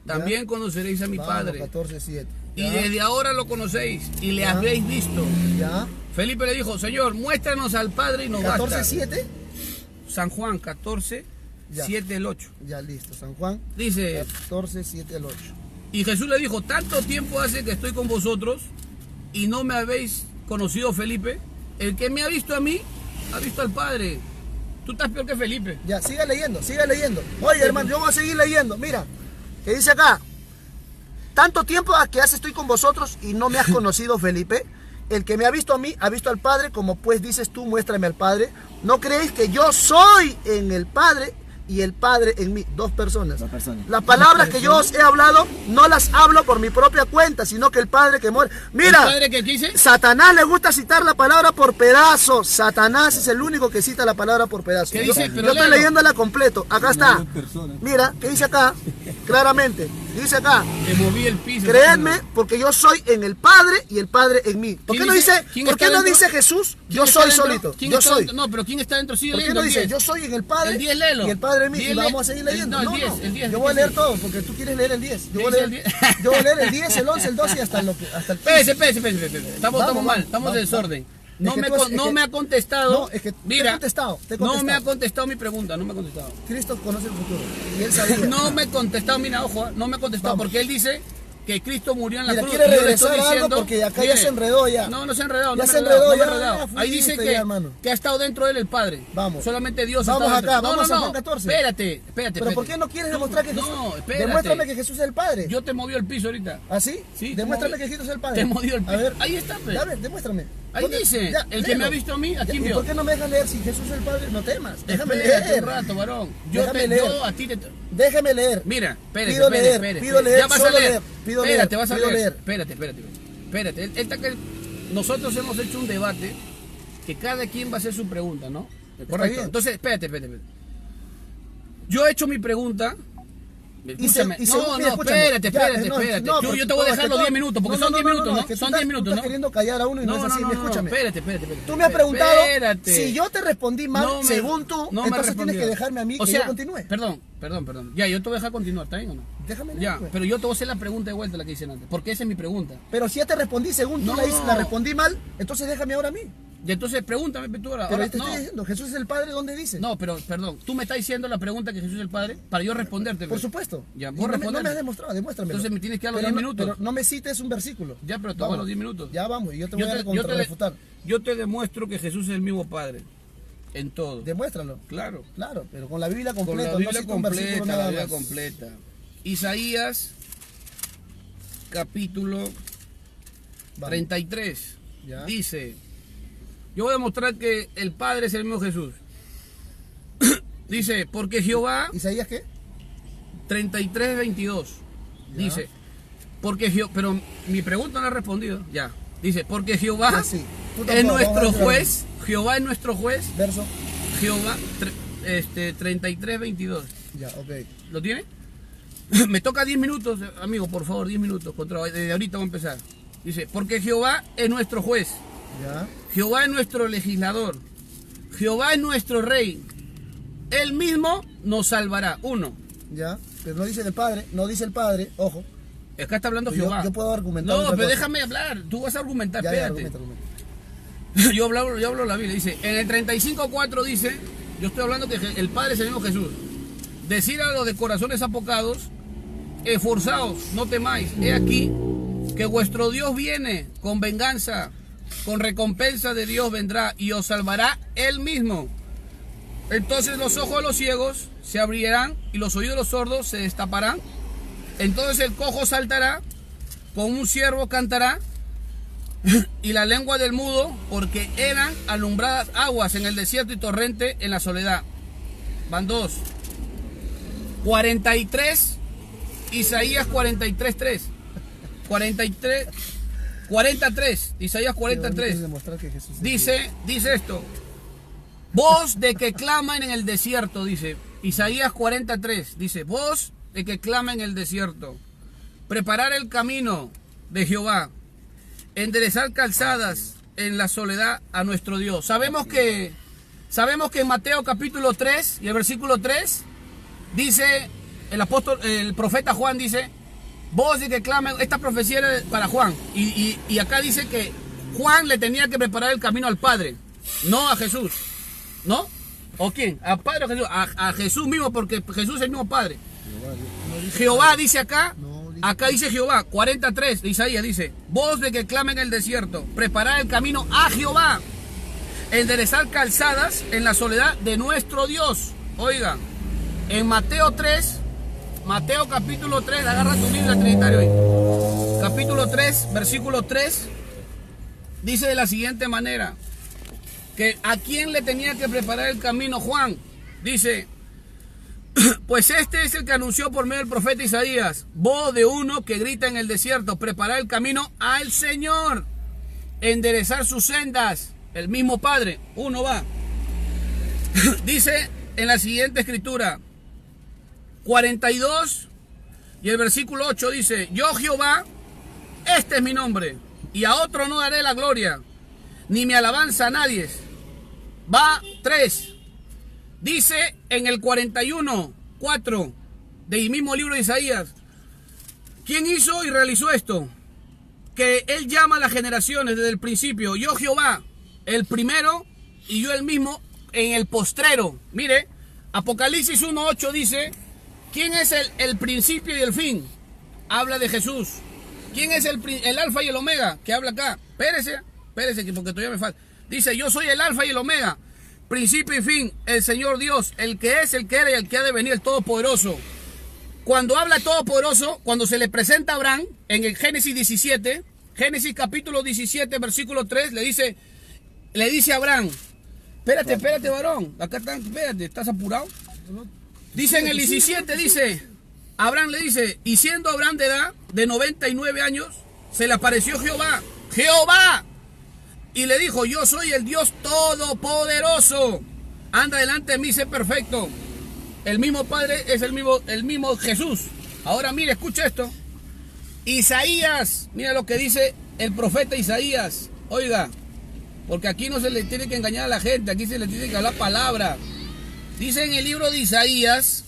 también conoceréis a mi Padre. 14:7. Y desde ahora lo conocéis y le habéis visto. Ya. Felipe le dijo, Señor, muéstranos al Padre y nos basta. 14:7. San Juan 14, Ya. 7 el 8. Ya listo, San Juan Dice, 14:7 al 8. y Jesús le dijo, tanto tiempo hace que estoy con vosotros y no me habéis conocido, Felipe. El que me ha visto a mí, ha visto al Padre. Tú estás peor que Felipe. Ya, siga leyendo. Oye, hermano, yo voy a seguir leyendo. Mira, que dice acá, tanto tiempo que hace estoy con vosotros y no me has conocido, Felipe. El que me ha visto a mí, ha visto al Padre, como pues dices tú, muéstrame al Padre. ¿No creéis que yo soy en el Padre y el Padre en mí? Dos personas. Las palabras que yo os he hablado, no las hablo por mi propia cuenta, sino que el Padre que muere. Mira, ¿El Padre que dice? Satanás le gusta citar la palabra por pedazos. Satanás es el único que cita la palabra por pedazos. ¿Qué dice? Yo Pero estoy léelo. leyéndola completo. Acá está. Mira, ¿qué dice acá? Claramente. Dice acá. Le moví el piso. Creedme, porque yo soy en el Padre y el Padre en mí. ¿Por qué ¿Quién no dice- dice? quién ¿Por está qué no dentro? dice Jesús? ¿Quién Yo está soy dentro? solito. ¿Quién Yo está soy. dentro? No, pero ¿quién está dentro? Sigue ¿Por qué leyendo no el dice? 10. Yo soy en el Padre El 10 léelo. y el Padre en mí. 10 Y vamos a seguir leyendo. No, el 10, el 10. Yo voy a leer todo, porque tú quieres leer el 10. Yo ¿Qué voy a dice leer, el 10? yo voy a leer el 10, el 11, el 12 y hasta el Espérese. Estamos Vamos, mal, vamos, estamos vamos, en desorden. Es No que me, tú has- con- es no que- me ha contestado. No, es que te he Mira, contestado, no me ha contestado mi pregunta, no me ha contestado. Cristo conoce el futuro. Y él sabía. No me ha contestado, mira, ojo, no me ha contestado Vamos. porque él dice que Cristo murió en la Mira, cruz. quiere y yo le estoy regresar a algo diciendo, porque acá mire, ya se enredó ya. No se ha enredado. Ya no se me ha enredado, enredó, no me ha ya, enredado. ya Ahí dice fuiste que, ya, hermano. que ha estado dentro de él el Padre. Vamos. Solamente Dios Vamos está acá, dentro. vamos a San no. Juan 14. Espérate. Pero ¿por qué no quieres demostrar que Jesús? No, espérate. Demuéstrame que Jesús es el Padre. Yo te moví el piso ahorita. ¿Ah, sí? Sí, Demuéstrame te que movió- Jesús es el Padre. te movió el A ver. piso. Ahí está, pues. A ver, demuéstrame. Ahí ¿Dónde? dice, Ya, el que me léelo. ha visto a mí, ¿a quién ¿Y vio? por qué no me dejas leer si Jesús es el Padre? No temas. Déjame Espérate leer. un rato, varón. Déjame leer. Yo a ti te... Déjame leer. Mira, espérate, Pido leer, espérate. pido leer, Ya vas a solo leer. leer, pido Espérate, leer, vas a pido leer. leer. Espérate. Él está que... Nosotros hemos hecho un debate que cada quien va a hacer su pregunta, ¿no? Correcto. bien. Entonces, espérate. Yo he hecho mi pregunta. Escúchame. y según- No, mira, escúchame. espérate. No, Yo te voy a dejar los 10 minutos, porque son 10 minutos, ¿no? es que tú Son estás- 10 minutos, tú estás ¿no? queriendo callar a uno y no, es así. Escúchame. Espérate. Tú me has preguntado Espérate. si yo te respondí mal, No me- según tú, no me entonces respondió. tienes que dejarme a mí O que sea, yo continúe. Perdón. Ya, yo te voy a dejar continuar, ¿está bien o no? Déjame leer, Ya, pues. pero yo te voy a hacer la pregunta de vuelta, la que hice antes, porque esa es mi pregunta. Pero si ya te respondí según tú No. la respondí mal, entonces déjame ahora a mí. Y entonces pregúntame tú ahora. Pero Ahora, te estoy diciendo, Jesús es el Padre, ¿dónde dice? no, pero perdón, tú me estás diciendo la pregunta que Jesús es el Padre para yo responderte. Por supuesto. Ya, Y vos no me respondeme. has demostrado, demuéstramelo. Entonces me tienes que dar los Pero 10 no- minutos. Pero no me cites un versículo. Ya, pero te Vamos. voy a los 10 minutos. Ya vamos, y yo te voy a contrarrefutar. yo te demuestro que Jesús es el mismo Padre en todo. Demuéstralo. Claro. Claro, pero con la Biblia Con completa, la Biblia no cita un versículo completa, la nada Biblia más. completa. Isaías capítulo Vamos. 33 Ya. dice, yo voy a demostrar que el Padre es el mismo Jesús. Dice, porque Jehová, ¿Isaías qué? 33, 22, Ya. dice, porque Jehová, pero mi pregunta no ha respondido, ya, dice, porque Jehová Ah, sí. Tú es tampoco, nuestro vamos a ver. Jehová es nuestro juez, Verso. Jehová, 33, 22, Ya, ok. ¿lo tiene? Me toca 10 minutos, amigo, por favor, 10 minutos, desde ahorita voy a empezar. Dice, porque Jehová es nuestro juez, Ya. Jehová es nuestro legislador, Jehová es nuestro rey, Él mismo nos salvará. Uno, Ya. Pero no dice el Padre, no dice el Padre, ojo. acá está hablando Yo- Jehová. yo puedo argumentar No, otra pero cosa. déjame hablar, tú vas a argumentar, Ya, espérate. argumenta. Yo hablo la Biblia, dice, en el 35:4 dice, yo estoy hablando que el Padre es el mismo Jesús. decir a los de corazones apocados, esforzaos, no temáis, he aquí que vuestro Dios viene con venganza, con recompensa de Dios vendrá y os salvará Él mismo. Entonces los ojos de los ciegos se abrirán y los oídos de los sordos se destaparán. Entonces el cojo saltará, con un ciervo cantará, y la lengua del mudo, porque eran alumbradas aguas en el desierto y torrente en la soledad. Van dos. 43, Isaías 43:3. 43, Isaías 43. Dice esto. Voz de que claman en el desierto, dice. Isaías 43, dice, voz de que clama en el desierto. Preparar el camino de Jehová. Enderezar calzadas en la soledad a nuestro Dios. Sabemos que en Mateo capítulo 3 y el versículo 3 dice, el profeta Juan dice, voz de que clama, esta profecía era para Juan. Y acá dice que Juan le tenía que preparar el camino al Padre, no a Jesús. ¿No? ¿O quién? ¿Al Padre o a Jesús? A Jesús mismo, porque Jesús es el mismo Padre. Jehová dice acá. Acá dice Jehová, 43 de Isaías dice, voz de que clama en el desierto, preparar el camino a Jehová, enderezar calzadas en la soledad de nuestro Dios. Oigan, en Mateo 3, Mateo capítulo 3, agarra tu Biblia Trinitario ahí. Capítulo 3, versículo 3, dice de la siguiente manera, que a quién le tenía que preparar el camino Juan. Dice, pues este es el que anunció por medio del profeta Isaías, voz de uno que grita en el desierto, preparar el camino al Señor, enderezar sus sendas. El mismo Padre, uno va. Dice en la siguiente escritura, 42 y el versículo 8 dice, yo Jehová, este es mi nombre, y a otro no daré la gloria, ni mi alabanza a nadie. Va 3. Dice en el 41:4 del mismo libro de Isaías, ¿quién hizo y realizó esto? Que él llama a las generaciones desde el principio, yo Jehová, el primero, y yo el mismo en el postrero. Mire, Apocalipsis 1:8 dice, ¿quién es el principio y el fin? Habla de Jesús. ¿Quién es el alfa y el omega? Que habla acá. Espérese, porque todavía me falta. Dice, yo soy el alfa y el omega, principio y fin, el Señor Dios, el que es, el que era y el que ha de venir, el Todopoderoso. Cuando habla Todopoderoso, cuando se le presenta a Abraham, en el Génesis 17, Génesis capítulo 17, versículo 3, le dice a Abraham, espérate varón, acá están, espérate, ¿estás apurado? Dice en el 17, dice, Abraham le dice, y siendo Abraham de edad de 99 años, se le apareció Jehová, y le dijo, yo soy el Dios Todopoderoso, anda delante de mí, sé perfecto. El mismo Padre es el mismo Jesús. Ahora mire, escucha esto. Isaías, mira lo que dice el profeta Isaías. Oiga, porque aquí no se le tiene que engañar a la gente, aquí se le tiene que hablar palabra. Dice en el libro de Isaías,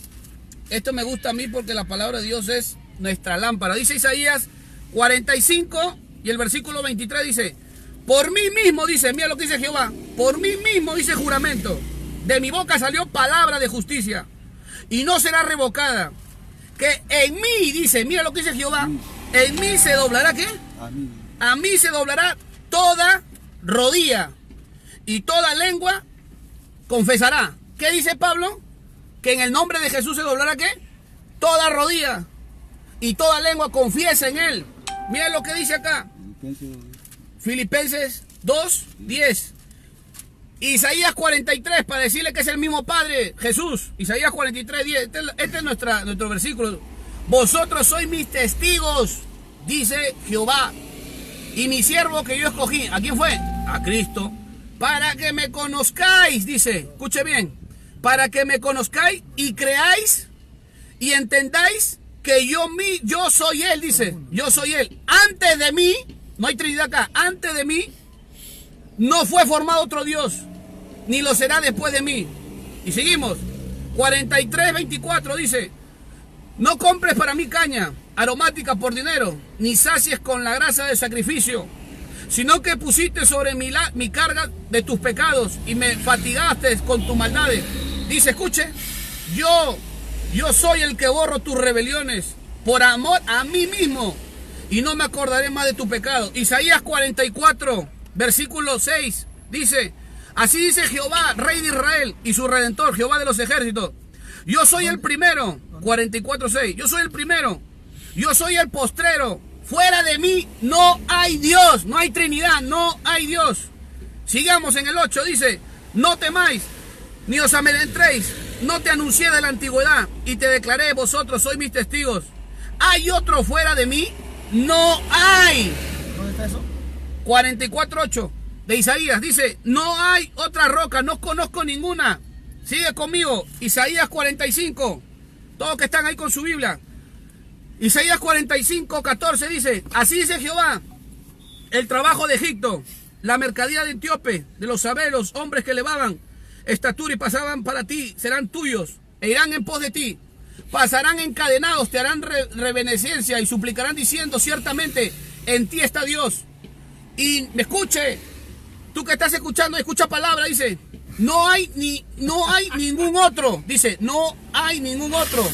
esto me gusta a mí porque la palabra de Dios es nuestra lámpara. Dice Isaías 45 y el versículo 23 dice, por mí mismo, dice, mira lo que dice Jehová, por mí mismo dice juramento, de mi boca salió palabra de justicia y no será revocada, que en mí, dice, mira lo que dice Jehová, en mí se doblará, ¿qué? A mí se doblará toda rodilla y toda lengua confesará. ¿Qué dice Pablo? Que en el nombre de Jesús se doblará, ¿qué? Toda rodilla y toda lengua confiesa en él. Mira lo que dice acá. Filipenses 2:10. Isaías 43, para decirle que es el mismo Padre, Jesús. Isaías 43:10. Este es nuestro versículo. Vosotros sois mis testigos, dice Jehová, y mi siervo que yo escogí. ¿A quién fue? A Cristo. Para que me conozcáis, dice, escuche bien, para que me conozcáis y creáis y entendáis que yo soy Él, dice, yo soy Él. Antes de mí, no hay Trinidad acá, antes de mí no fue formado otro Dios, ni lo será después de mí. Y seguimos, 43:24 dice, no compres para mí caña aromática por dinero, ni sacies con la grasa de sacrificio, sino que pusiste sobre mi carga de tus pecados y me fatigaste con tus maldades. Dice, escuche, yo yo soy el que borro tus rebeliones por amor a mí mismo y no me acordaré más de tu pecado. Isaías 44, versículo 6, dice, así dice Jehová, Rey de Israel y su Redentor, Jehová de los ejércitos. Yo soy el primero, 44:6. Yo soy el primero. Yo soy el postrero. Fuera de mí no hay Dios. No hay Trinidad. No hay Dios. Sigamos en el 8. Dice, no temáis, ni os amedrentéis. No te anuncié de la antigüedad y te declaré, vosotros sois mis testigos. ¿Hay otro fuera de mí? No hay. ¿Dónde está eso? 44:8 de Isaías. Dice, no hay otra roca. No conozco ninguna. Sigue conmigo, Isaías 45, todos que están ahí con su Biblia. Isaías 45:14 dice, así dice Jehová, el trabajo de Egipto, la mercadería de Etíope, de los sabeos, hombres que elevaban estatura y pasaban para ti, serán tuyos, e irán en pos de ti, pasarán encadenados, te harán reverencia y suplicarán diciendo, ciertamente, en ti está Dios. Y me escuche, tú que estás escuchando, escucha palabra, dice, no hay ningún otro. Dice, no hay ningún otro.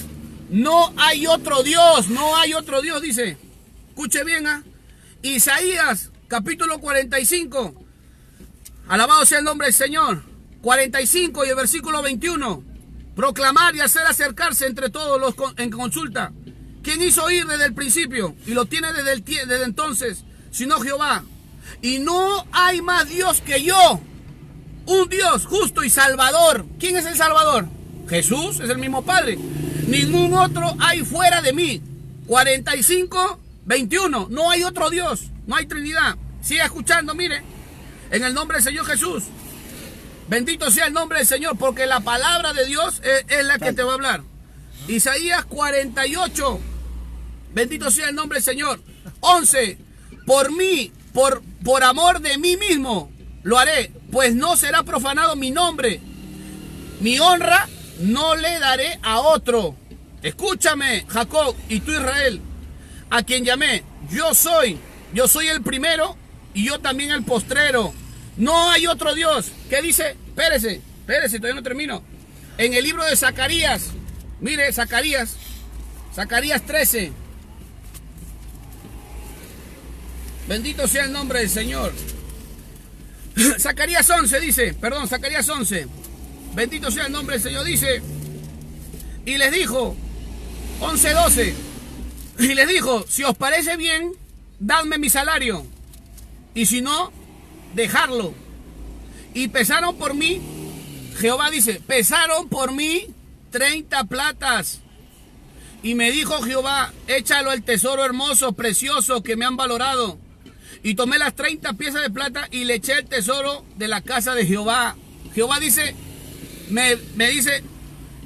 No hay otro Dios. No hay otro Dios, dice. Escuche bien, ¿ah? Isaías, capítulo 45. Alabado sea el nombre del Señor. 45 y el versículo 21. Proclamar y hacer acercarse entre todos los en consulta. ¿Quién hizo oír desde el principio? Y lo tiene desde entonces, sino Jehová. Y no hay más Dios que yo. Un Dios justo y salvador. ¿Quién es el salvador? Jesús, es el mismo Padre. Ningún otro hay fuera de mí. 45:21. No hay otro Dios. No hay Trinidad. Siga escuchando, mire. En el nombre del Señor Jesús. Bendito sea el nombre del Señor, porque la palabra de Dios es la que te va a hablar. Isaías 48. Bendito sea el nombre del Señor. 11. Por mí, por amor de mí mismo, lo haré, pues no será profanado mi nombre. Mi honra no le daré a otro. Escúchame, Jacob, y tú, Israel, a quien llamé. Yo soy el primero y yo también el postrero. No hay otro Dios. ¿Qué dice? Espérese, todavía no termino. En el libro de Zacarías, mire, Zacarías 13. Bendito sea el nombre del Señor. Zacarías 11 dice, Zacarías 11. Bendito sea el nombre del Señor, dice. Y les dijo, 11:12. Y les dijo, si os parece bien, dadme mi salario. Y si no, dejadlo. Y pesaron por mí, Jehová dice, pesaron por mí 30 platas. Y me dijo Jehová, échalo al tesoro hermoso, precioso, que me han valorado. Y tomé las 30 piezas de plata y le eché el tesoro de la casa de Jehová. Jehová dice, me dice,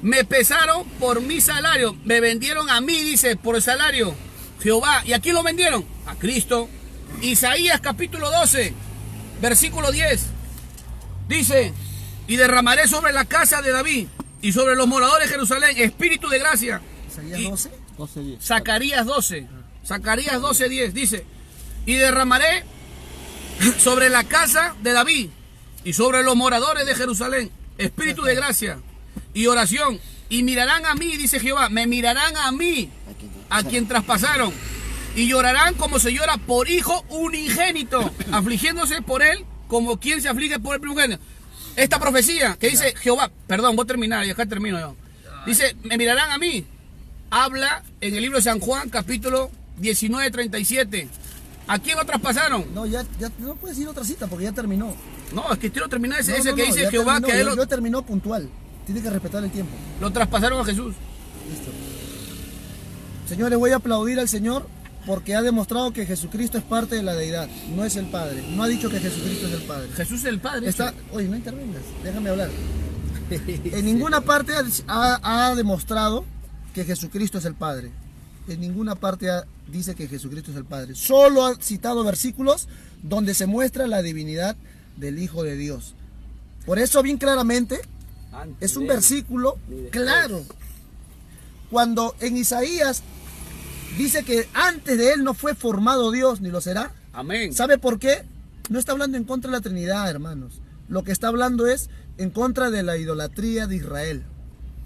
me pesaron por mi salario. Me vendieron a mí, dice, por el salario. Jehová. ¿Y a quién lo vendieron? A Cristo. Isaías capítulo 12, versículo 10. Dice, y derramaré sobre la casa de David y sobre los moradores de Jerusalén espíritu de gracia. ¿Isaías 12? 12:10. Zacarías 12. Zacarías 12:10 dice, y derramaré sobre la casa de David y sobre los moradores de Jerusalén espíritu de gracia y oración. Y mirarán a mí, dice Jehová, me mirarán a mí, a quien traspasaron. Y llorarán como se llora por hijo unigénito, afligiéndose por él como quien se aflige por el primogénito. Esta profecía que dice Jehová, perdón, voy a terminar y acá termino yo. Dice, me mirarán a mí. Habla en el libro de San Juan, capítulo 19:37. ¿A quién lo traspasaron? No, ya no puedes ir a otra cita porque ya terminó. No, es que quiero terminar ese que No, dice Jehová terminó, que a él yo terminó puntual. Tiene que respetar el tiempo. lo traspasaron a Jesús. Listo. Señores, voy a aplaudir al Señor porque ha demostrado que Jesucristo es parte de la deidad, no es el Padre. No ha dicho que Jesucristo es el Padre. Jesús es el Padre. Oye, no intervengas, déjame hablar. En ninguna parte ha demostrado que Jesucristo es el Padre. En ninguna parte dice que Jesucristo es el Padre. Solo ha citado versículos donde se muestra la divinidad del Hijo de Dios. Por eso, bien claramente, es un versículo claro. Cuando en Isaías dice que antes de él no fue formado Dios, ni lo será. Amén. ¿Sabe por qué? No está hablando en contra de la Trinidad, hermanos. Lo que está hablando es en contra de la idolatría de Israel.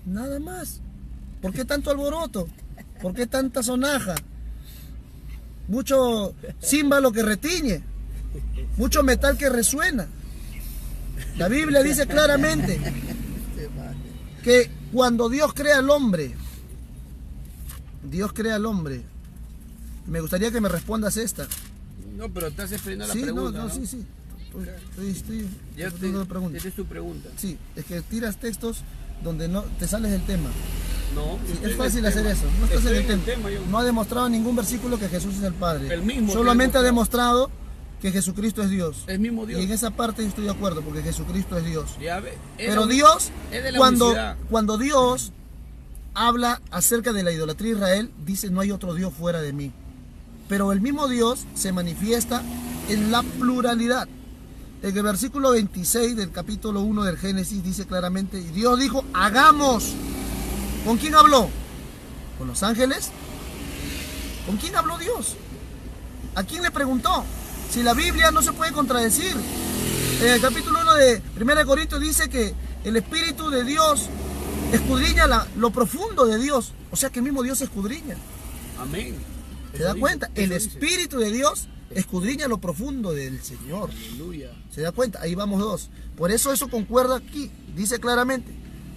Nada más. ¿Por qué tanto alboroto? ¿Por qué tanta sonaja? Mucho címbalo que retiñe, mucho metal que resuena. La Biblia dice claramente que cuando Dios crea al hombre, me gustaría que me respondas esta. No, pero estás esperando la Sí, pregunta, ¿no? sí. Estoy Ya respondiendo la pregunta. esa es tu pregunta. Sí, es que tiras textos donde no te sales del tema. No, Sí, estoy es en el fácil hacer tema. eso. No estás Estoy en el tema. yo. No ha demostrado en ningún versículo que Jesús es el Padre. El mismo Solamente que ha ha demostrado que Jesucristo es Dios. El mismo Dios. Y en esa parte estoy de acuerdo, porque Jesucristo es Dios. Ya ve, es Pero la- Dios, es de la cuando unicidad. Dios habla acerca de la idolatría de Israel, dice: no hay otro Dios fuera de mí. Pero el mismo Dios se manifiesta en la pluralidad. En el versículo 26 del capítulo 1 del Génesis dice claramente: y Dios dijo, hagamos. ¿Con quién habló? ¿Con los ángeles? ¿Con quién habló Dios? ¿A quién le preguntó? Si la Biblia no se puede contradecir. En el capítulo 1 de 1 Corintios dice que el Espíritu de Dios escudriña lo profundo de Dios. O sea que el mismo Dios escudriña. Amén. ¿Se da cuenta? El Eso dice. Espíritu de Dios escudriña lo profundo del Señor. Aleluya. ¿Se da cuenta? Ahí vamos dos. Por eso concuerda aquí. Dice claramente.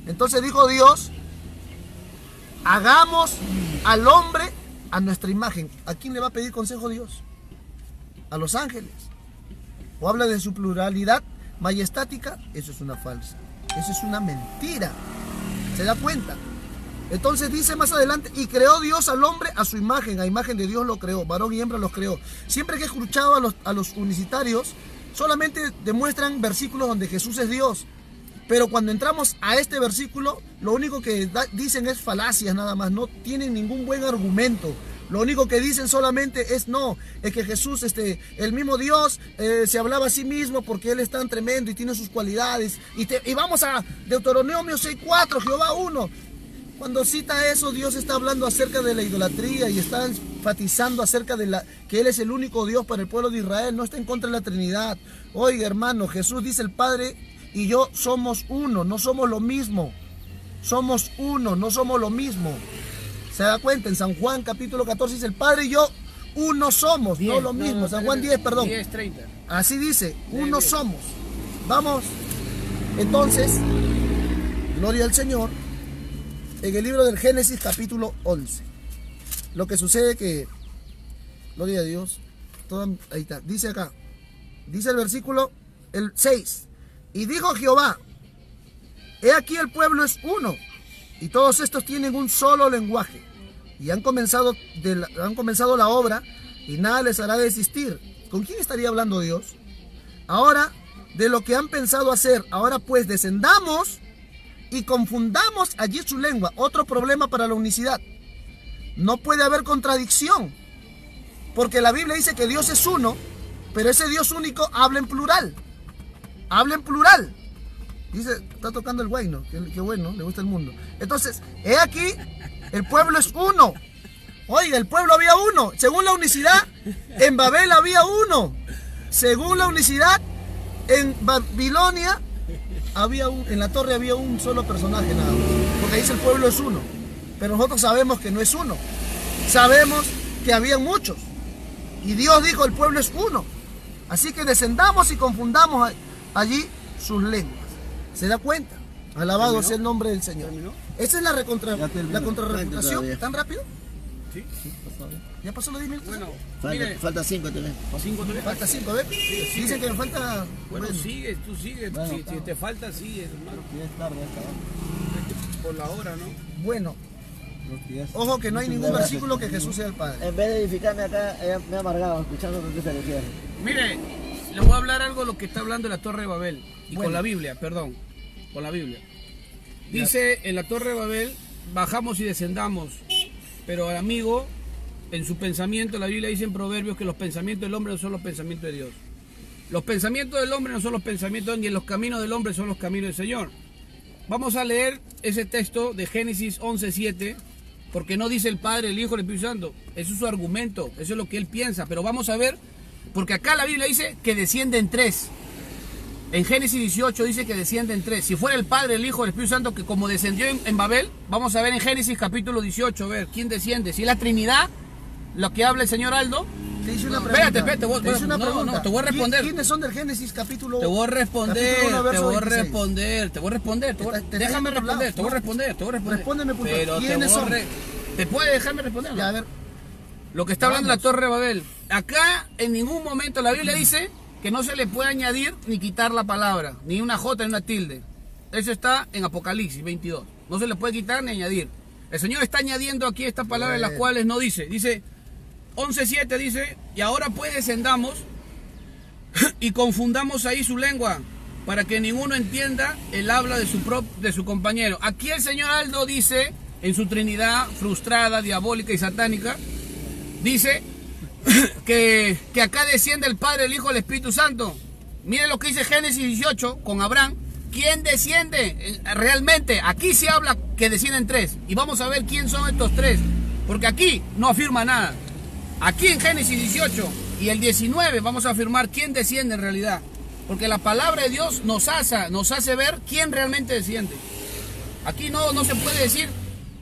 Entonces dijo Dios: hagamos al hombre a nuestra imagen. ¿A quién le va a pedir consejo Dios? A los ángeles. O habla de su pluralidad majestática. Eso es una falsa. Eso es una mentira. ¿Se da cuenta? Entonces dice más adelante: y creó Dios al hombre a su imagen, a imagen de Dios lo creó, varón y hembra los creó. Siempre que he escuchado a los unicitarios, solamente demuestran versículos donde Jesús es Dios. Pero cuando entramos a este versículo, lo único que dicen es falacias nada más, no tienen ningún buen argumento. Lo único que dicen solamente es que Jesús, el mismo Dios, se hablaba a sí mismo porque Él es tan tremendo y tiene sus cualidades. Y vamos a Deuteronomio 6:4, Jehová 1. Cuando cita eso, Dios está hablando acerca de la idolatría y está enfatizando acerca de que Él es el único Dios para el pueblo de Israel, no está en contra de la Trinidad. Oiga, hermano, Jesús dice: el Padre y yo somos uno, no somos lo mismo. Somos uno, no somos lo mismo. ¿Se da cuenta? En San Juan capítulo 14 dice: el Padre y yo uno somos, no lo mismo. San Juan 10, perdón. 10:30. Así dice, uno 10. somos. Vamos. Entonces, gloria al Señor. En el libro del Génesis capítulo 11. Lo que sucede que, gloria a Dios, ahí está, dice acá, dice el versículo el 6. Y dijo Jehová: he aquí el pueblo es uno, y todos estos tienen un solo lenguaje, y han comenzado la obra, y nada les hará desistir. ¿Con quién estaría hablando Dios? Ahora, de lo que han pensado hacer, ahora pues descendamos y confundamos allí su lengua. Otro problema para la unicidad. No puede haber contradicción, porque la Biblia dice que Dios es uno, pero ese Dios único habla en plural. Habla en plural. Dice, está tocando el güey, ¿no? Qué bueno, le gusta el mundo. Entonces, he aquí, el pueblo es uno. Oiga, el pueblo había uno. Según la unicidad, en Babel había uno. Según la unicidad, en Babilonia en la torre había un solo personaje nada más. Porque dice el pueblo es uno. Pero nosotros sabemos que no es uno. Sabemos que había muchos. Y Dios dijo: el pueblo es uno. Así que descendamos y confundamos allí sus lenguas. ¿Se da cuenta? Alabado sea el nombre del Señor. ¿Terminó? Esa es la contrarrefutación. todavía. ¿Tan rápido? ¿Sí? ¿Ya pasó los 10 minutos? Bueno, Falta, mire, falta 5 también. 5 todavía. Falta 5, a ver. Dicen que me falta... Bueno, sigue, tú sigue. Bueno, si estamos. te falta, sigue, hermano. Ya es tarde, Por la hora, ¿no? Bueno, ojo que no hay ningún versículo que Jesús sea el Padre. En vez de edificarme acá, me ha amargado escuchando lo que se refiere. Mire, le voy a hablar algo de lo que está hablando la Torre de Babel. Y Bueno. con la Biblia, perdón. Con la Biblia. Dice en la Torre de Babel: bajamos y descendamos. Pero al amigo, en su pensamiento, la Biblia dice en Proverbios que los pensamientos del hombre no son los pensamientos de Dios. Los pensamientos del hombre no son los pensamientos, ni los caminos del hombre son los caminos del Señor. Vamos a leer ese texto de Génesis 11:7, porque no dice el Padre, el Hijo, el Espíritu Santo. Eso es su argumento, eso es lo que él piensa. Pero vamos a ver, porque acá la Biblia dice que descienden tres. En Génesis 18 dice que descienden tres. Si fuera el Padre, el Hijo, el Espíritu Santo, que como descendió en Babel, vamos a ver en Génesis capítulo 18, a ver quién desciende. Si es la Trinidad, lo que habla el señor Aldo. Te hice una pregunta. Espérate, te voy a responder. ¿Quiénes son del Génesis capítulo? Te voy a responder, te voy a responder. Déjame responder, te voy a responder. Respóndeme, por favor. ¿Quiénes son? ¿Te puede dejarme responder? Ya, a ver. Lo que está hablando la Torre de Babel. Acá en ningún momento la Biblia dice que no se le puede añadir ni quitar la palabra, ni una J ni una tilde. Eso está en Apocalipsis 22. No se le puede quitar ni añadir. El Señor está añadiendo aquí estas palabras, las cuales no dice. Dice 11:7, dice, y ahora pues descendamos y confundamos ahí su lengua, para que ninguno entienda el habla de su compañero. Aquí el señor Aldo dice, en su Trinidad frustrada, diabólica y satánica, dice que acá desciende el Padre, el Hijo, el Espíritu Santo. Miren lo que dice Génesis 18 con Abraham. ¿Quién desciende? Realmente, aquí se habla que descienden tres. Y vamos a ver quién son estos tres. Porque aquí no afirma nada. Aquí en Génesis 18 y el 19 vamos a afirmar quién desciende en realidad. Porque la palabra de Dios nos hace ver quién realmente desciende. Aquí no se puede decir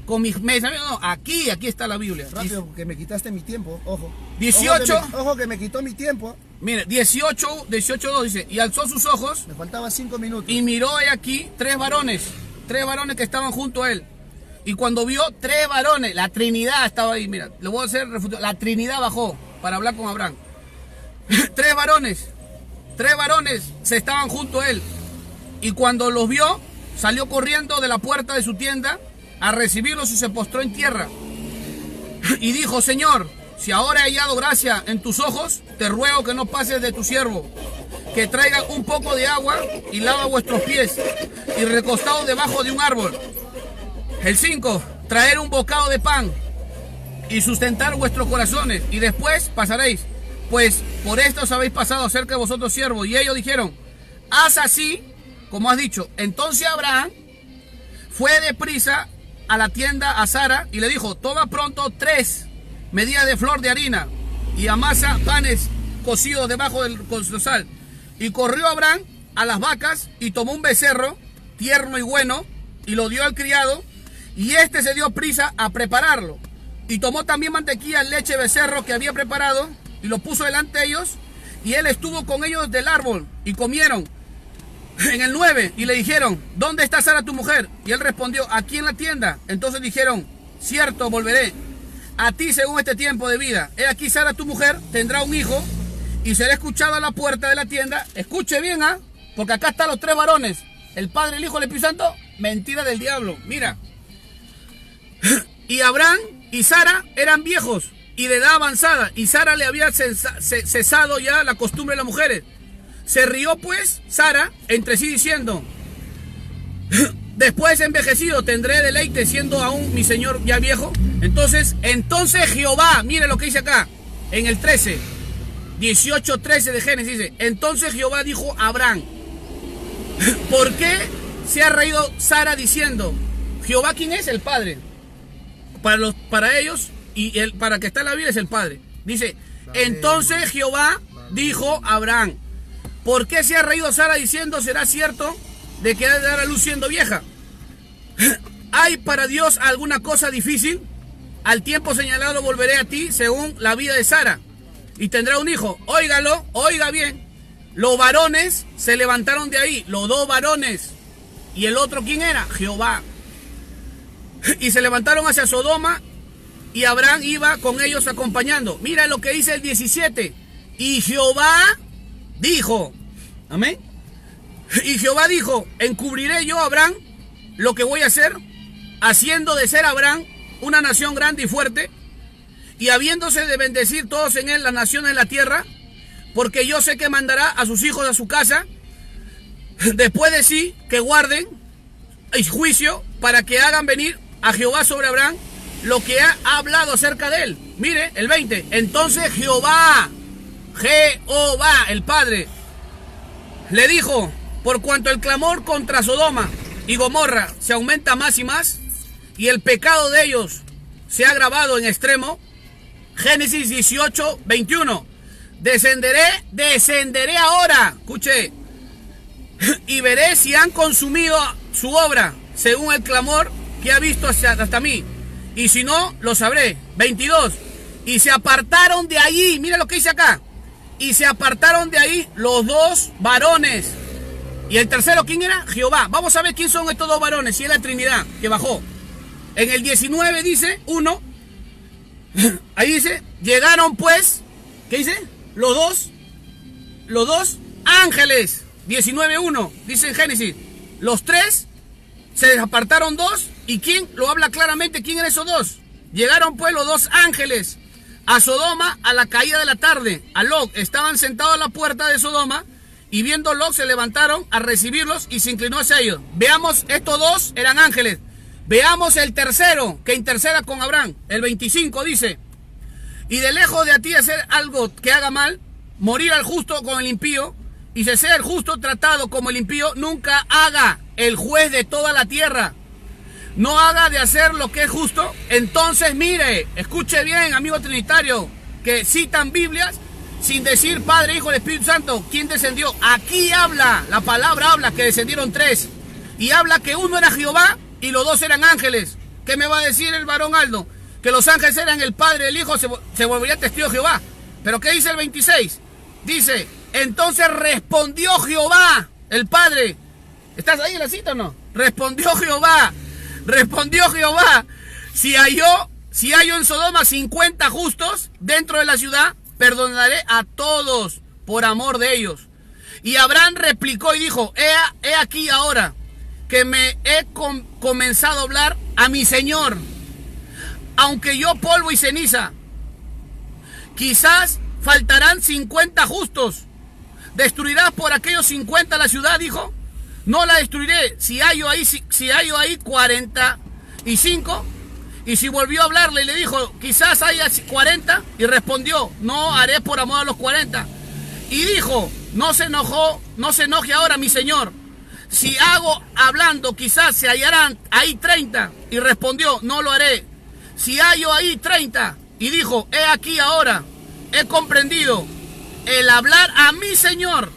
con mis pensamientos, no, aquí está la Biblia. Rápido, que me quitaste mi tiempo, ojo. 18. Ojo que me quitó mi tiempo. Mire, 18:2 dice, y alzó sus ojos. Me faltaban 5 minutos. Y miró aquí tres varones que estaban junto a él. Y cuando vio tres varones, la Trinidad estaba ahí, mira, le voy a hacer refutio. La Trinidad bajó para hablar con Abraham. Tres varones se estaban junto a él. Y cuando los vio, salió corriendo de la puerta de su tienda a recibirlos y se postró en tierra. Y dijo, Señor, si ahora he hallado gracia en tus ojos, te ruego que no pases de tu siervo, que traiga un poco de agua y lava vuestros pies, y recostados debajo de un árbol. El 5, traer un bocado de pan y sustentar vuestros corazones, y después pasaréis, pues por esto os habéis pasado cerca de vosotros siervos. Y ellos dijeron, haz así como has dicho. Entonces Abraham fue deprisa a la tienda a Sara y le dijo, toma pronto 3 medidas de flor de harina y amasa panes cocidos debajo del costal. Y corrió Abraham a las vacas y tomó un becerro tierno y bueno y lo dio al criado, y este se dio prisa a prepararlo. Y tomó también mantequilla, leche de becerro que había preparado y lo puso delante de ellos, y él estuvo con ellos del árbol y comieron. En el 9, y le dijeron, ¿dónde está Sara tu mujer? Y él respondió, aquí en la tienda. Entonces dijeron, cierto, volveré a ti según este tiempo de vida. He aquí Sara tu mujer tendrá un hijo y será escuchado a la puerta de la tienda. Escuche bien, porque acá están los tres varones, el Padre, el Hijo, el Espíritu Santo. Mentira del diablo, mira. Y Abraham y Sara eran viejos y de edad avanzada, y Sara le había cesado ya la costumbre de las mujeres. Se rió pues Sara entre sí diciendo, después envejecido tendré deleite siendo aún mi señor ya viejo. Entonces Jehová, mire lo que dice acá, en el 18:13 de Génesis dice, entonces Jehová dijo a Abraham, ¿por qué se ha reído Sara diciendo? Jehová, ¿quién es? El Padre. Para ellos, y para que está en la Biblia es el Padre. Dice, entonces Jehová dijo a Abraham, ¿por qué se ha reído Sara diciendo, será cierto de que ha de dar a luz siendo vieja? ¿Hay para Dios alguna cosa difícil? Al tiempo señalado volveré a ti según la vida de Sara, y tendrá un hijo. Óigalo, oiga bien. Los varones se levantaron de ahí, los dos varones. ¿Y el otro quién era? Jehová. Y se levantaron hacia Sodoma, y Abraham iba con ellos acompañando. Mira lo que dice el 17. Y Jehová dijo, amén. Y Jehová dijo, encubriré yo a Abraham lo que voy a hacer, haciendo de ser Abraham una nación grande y fuerte, y habiéndose de bendecir todos en él las naciones de la tierra, porque yo sé que mandará a sus hijos a su casa, después de sí, que guarden el juicio, para que hagan venir a Jehová sobre Abraham lo que ha hablado acerca de él. Mire, el 20. Entonces Jehová, el Padre, le dijo, por cuanto el clamor contra Sodoma y Gomorra se aumenta más y más, y el pecado de ellos se ha agravado en extremo. Génesis 18:21. Descenderé ahora, escuche, y veré si han consumido su obra según el clamor que ha visto hasta mí. Y si no, lo sabré. 22. Y se apartaron de allí. Mira lo que dice acá. Y se apartaron de ahí los dos varones. Y el tercero, ¿quién era? Jehová. Vamos a ver quién son estos dos varones. Si es la Trinidad que bajó. En el 19 dice, 1. Ahí dice, llegaron pues, ¿qué dice? Los dos ángeles. 19:1, dice en Génesis. Los tres, se apartaron dos. ¿Y quién? Lo habla claramente. ¿Quién eran esos dos? Llegaron pues los dos ángeles a Sodoma a la caída de la tarde. A Lot, estaban sentados a la puerta de Sodoma. Y viendo Lot, se levantaron a recibirlos y se inclinó hacia ellos. Veamos, estos dos eran ángeles. Veamos el tercero que interceda con Abraham. El 25 dice: y de lejos de a ti hacer algo que haga mal, morir al justo con el impío, y si sea el justo tratado como el impío, nunca haga el juez de toda la tierra. No haga de hacer lo que es justo. Entonces mire, escuche bien, amigo trinitario, que citan Biblias sin decir Padre, Hijo y Espíritu Santo. ¿Quién descendió? Aquí habla, la palabra habla que descendieron tres. Y habla que uno era Jehová y los dos eran ángeles. ¿Qué me va a decir el varón Aldo? Que los ángeles eran el Padre, el Hijo, se volvería testigo de Jehová. Pero ¿qué dice el 26? Dice, entonces respondió Jehová, el Padre. ¿Estás ahí en la cita o no? Respondió Jehová, si hallo en Sodoma 50 justos dentro de la ciudad, perdonaré a todos por amor de ellos. Y Abraham replicó y dijo, he aquí ahora que me he comenzado a hablar a mi Señor, aunque yo polvo y ceniza, quizás faltarán 50 justos. ¿Destruirás por aquellos 50 la ciudad? Dijo. No la destruiré, si hallo ahí 45. Y si volvió a hablarle y le dijo, quizás haya 40, y respondió, no haré por amor a los 40. Y dijo, no se enoje ahora mi Señor. Si hago hablando, quizás se hallarán ahí 30. Y respondió, no lo haré. Si hallo ahí 30. Y dijo, he aquí ahora, he comprendido el hablar a mi Señor.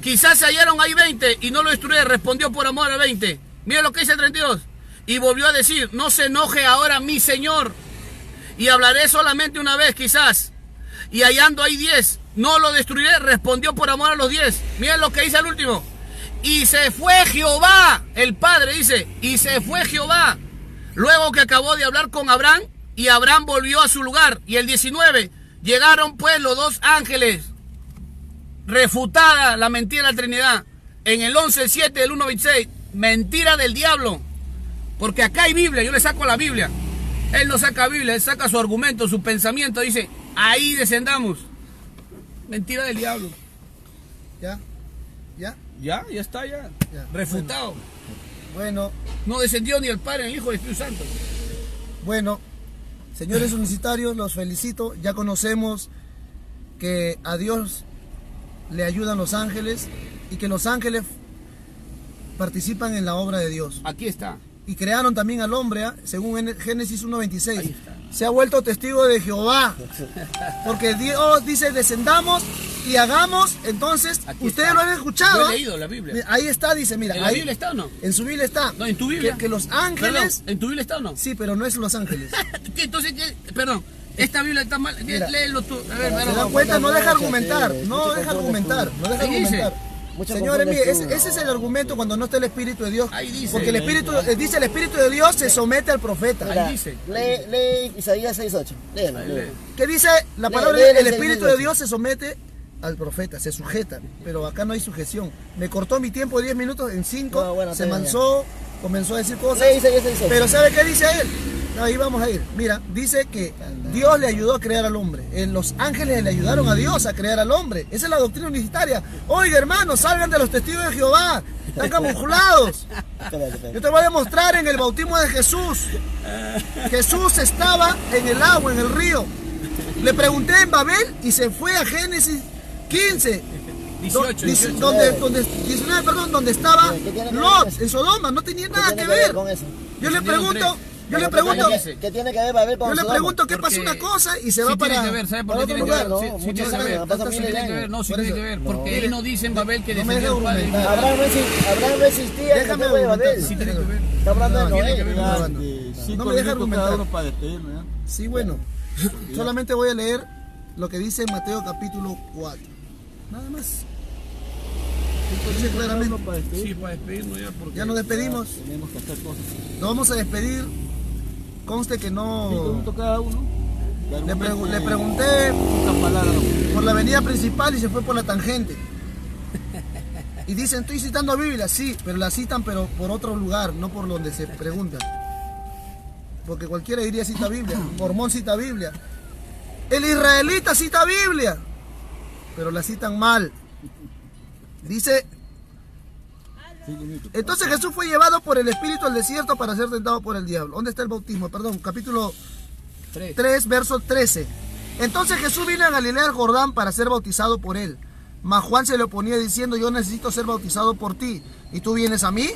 Quizás se hallaron ahí 20 y no lo destruiré. Respondió por amor a 20. Mira lo que dice el 32. Y volvió a decir, no se enoje ahora mi Señor. Y hablaré solamente una vez quizás. Y hallando ahí 10, no lo destruiré. Respondió por amor a los 10. Miren lo que dice el último. Y se fue Jehová, el Padre dice, y se fue Jehová. Luego que acabó de hablar con Abraham, y Abraham volvió a su lugar. Y el 19, llegaron pues los dos ángeles. Refutada la mentira de la Trinidad. En el 11:7 del 1:26, mentira del diablo. Porque acá hay Biblia, yo le saco la Biblia. Él no saca Biblia, él saca su argumento, su pensamiento. Dice, ahí descendamos. Mentira del diablo. ¿Ya? Ya está, ya. Refutado. Bueno. No descendió ni el Padre, ni el Hijo, ni el Espíritu Santo. Bueno, señores unicitarios, los felicito. Ya conocemos que a Dios le ayudan los ángeles y que los ángeles participan en la obra de Dios. Aquí está. Y crearon también al hombre, según Génesis 1:26. Se ha vuelto testigo de Jehová. Porque Dios dice, descendamos y hagamos. Entonces, aquí ustedes está. lo han escuchado. Yo he leído la Biblia. Ahí está, dice, mira. ¿En la ahí, Biblia está o no? En su Biblia está. No, en tu Biblia. Que los ángeles... Perdón, ¿en tu Biblia está o no? Sí, pero no es los ángeles. Entonces, perdón, esta Biblia está mal. Mira, léelo tú. A ver, ¿se dan cuenta? No deja argumentar. No deja argumentar. No deja argumentar. Señores, mire, ese es el argumento cuando no está el Espíritu de Dios. Ahí dice. Porque el Espíritu, dice, el Espíritu de Dios se somete al profeta. Mira, Ahí dice. Lee Isaías 6:8. Léelo. ¿Qué dice la palabra? lee, El Espíritu de Dios se somete al profeta, se sujeta. Pero acá no hay sujeción. Me cortó mi tiempo 10 minutos en 5. No, bueno, se manzó, comenzó a decir cosas. Lee Isaías 6:8. Pero ¿sabe qué dice él? Ahí vamos a ir. Mira, dice que Dios le ayudó a crear al hombre. Los ángeles le ayudaron a Dios a crear al hombre. Esa es la doctrina unicitaria. Oiga, hermanos, salgan de los testigos de Jehová. Están camuflados. Yo te voy a demostrar en el bautismo de Jesús. Jesús estaba en el agua, en el río. Le pregunté en Babel y se fue a Génesis 15. 18. 19, perdón, donde estaba Lot, en Sodoma. No tenía nada que ver. Yo le pregunto, Yo le pregunto, ¿Qué tiene que ver Babel con yo le Sodoma? pregunto qué Porque pasa una cosa y se va sí para... tiene que ver, ¿sabe por qué para tiene otro que ver? lugar, Sí, ¿no? sí Muchos tiene que años, ver. han pasado Sí miles de tiene que ver, años. no, sí Por tiene eso, que ver. no. Porque él no dice en Babel que No me descendió el deja padre. argumentar. Abraham no existía en el Déjame tiempo de Babel. argumentar. Sí tiene que ver. Está hablando de No, Noé. tiene que ver. No me deja argumentar. cada uno para despedirme, ¿eh? Sí, bueno, solamente voy a leer lo que dice Mateo capítulo 4. Nada más. Dice claramente. Para despedirme. Sí, para despedirnos ya porque... Ya nos despedimos. Tenemos que hacer cosas. Nos vamos a despedir. Conste que 5 no... minutos cada uno. Le pregunté Pocas palabras. por la avenida principal y se fue por la tangente. Y dicen, estoy citando Biblia, sí, pero la citan pero por otro lugar, no por donde se pregunta. Porque cualquiera diría cita Biblia, mormón cita Biblia. El israelita cita Biblia, pero la citan mal. Dice, 5 minutos. entonces Jesús fue llevado por el Espíritu al desierto para ser tentado por el diablo. ¿Dónde está el bautismo? Perdón, capítulo 3, verso 13. Entonces Jesús vino a Galilea al Jordán para ser bautizado por él. Mas Juan se le oponía diciendo, yo necesito ser bautizado por ti, ¿y tú vienes a mí?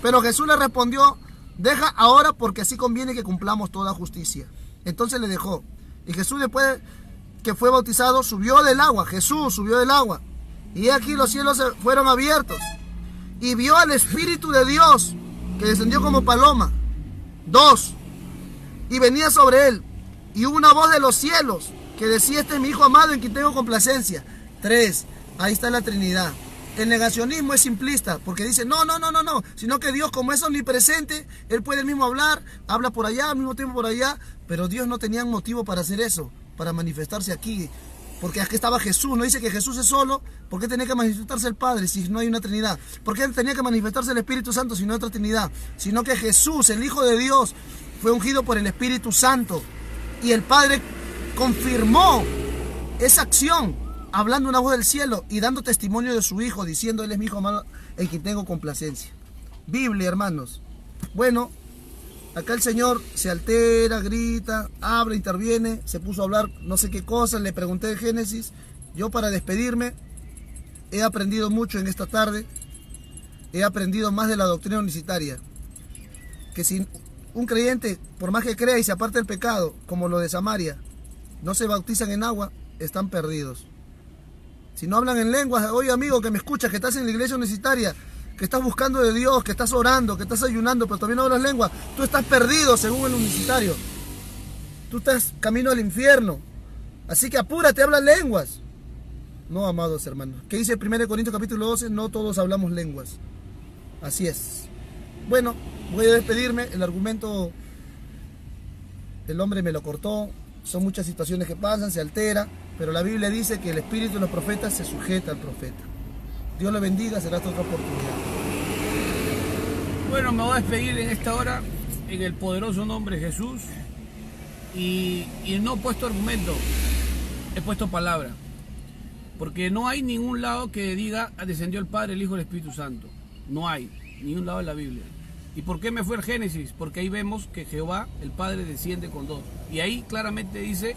Pero Jesús le respondió, deja ahora porque así conviene que cumplamos toda justicia. Entonces le dejó. Y Jesús, después que fue bautizado, subió del agua. Jesús subió del agua. Y aquí los cielos se fueron abiertos. Y vio al Espíritu de Dios que descendió como paloma. 2. Y venía sobre él. Y hubo una voz de los cielos que decía, este es mi Hijo amado en quien tengo complacencia. 3. Ahí está la Trinidad. El negacionismo es simplista porque dice, no, sino que Dios, como es omnipresente, Él puede mismo hablar, habla por allá, al mismo tiempo por allá, pero Dios no tenía motivo para hacer eso, para manifestarse aquí, porque aquí estaba Jesús. No dice que Jesús es solo. ¿Por qué tenía que manifestarse el Padre si no hay una Trinidad? ¿Por qué tenía que manifestarse el Espíritu Santo si no hay otra Trinidad? Sino que Jesús, el Hijo de Dios, fue ungido por el Espíritu Santo y el Padre confirmó esa acción, hablando una voz del cielo y dando testimonio de su Hijo, diciendo, Él es mi Hijo amado en quien tengo complacencia. Biblia, hermanos. Bueno, acá el Señor se altera, grita, habla, interviene, se puso a hablar no sé qué cosas, le pregunté de Génesis. Yo, para despedirme, he aprendido mucho en esta tarde, he aprendido más de la doctrina unicitaria, que si un creyente, por más que crea y se aparte del pecado, como lo de Samaria, no se bautizan en agua, están perdidos. Si no hablan en lenguas, oye amigo que me escuchas, que estás en la iglesia universitaria, que estás buscando de Dios, que estás orando, que estás ayunando, pero todavía no hablas lenguas, tú estás perdido según el universitario. Tú estás camino al infierno. Así que apúrate, habla lenguas. No, amados hermanos. ¿Qué dice 1 Corintios capítulo 12? No todos hablamos lenguas. Así es. Bueno, voy a despedirme. El argumento el hombre me lo cortó. Son muchas situaciones que pasan, se altera, pero la Biblia dice que el espíritu de los profetas se sujeta al profeta. Dios lo bendiga, será hasta otra oportunidad. Bueno, me voy a despedir en esta hora en el poderoso nombre de Jesús y no he puesto argumento, he puesto palabra, porque no hay ningún lado que diga descendió el Padre, el Hijo y el Espíritu Santo. No hay ningún lado en la Biblia. ¿Y por qué me fue el Génesis? Porque ahí vemos que Jehová, el Padre, desciende con 2. Y ahí claramente dice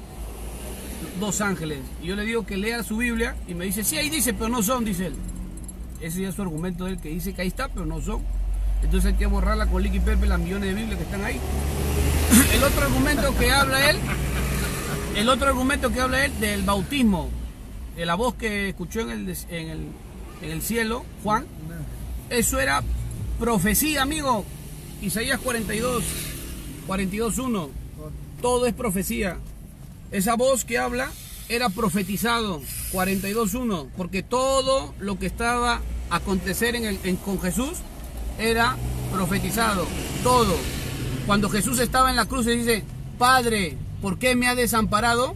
2 ángeles. Y yo le digo que lea su Biblia y me dice, sí, ahí dice, pero no son, dice él. Ese ya es su argumento de él, que dice que ahí está, pero no son. Entonces hay que borrarla con liqui pepe, las millones de Biblias que están ahí. El otro argumento que habla él, del bautismo, de la voz que escuchó en el cielo, Juan, eso era profecía, amigo. Isaías 42:1. Todo es profecía. Esa voz que habla era profetizado. 42:1. Porque todo lo que estaba a acontecer con Jesús era profetizado. Todo. Cuando Jesús estaba en la cruz y dice, Padre, ¿por qué me ha desamparado?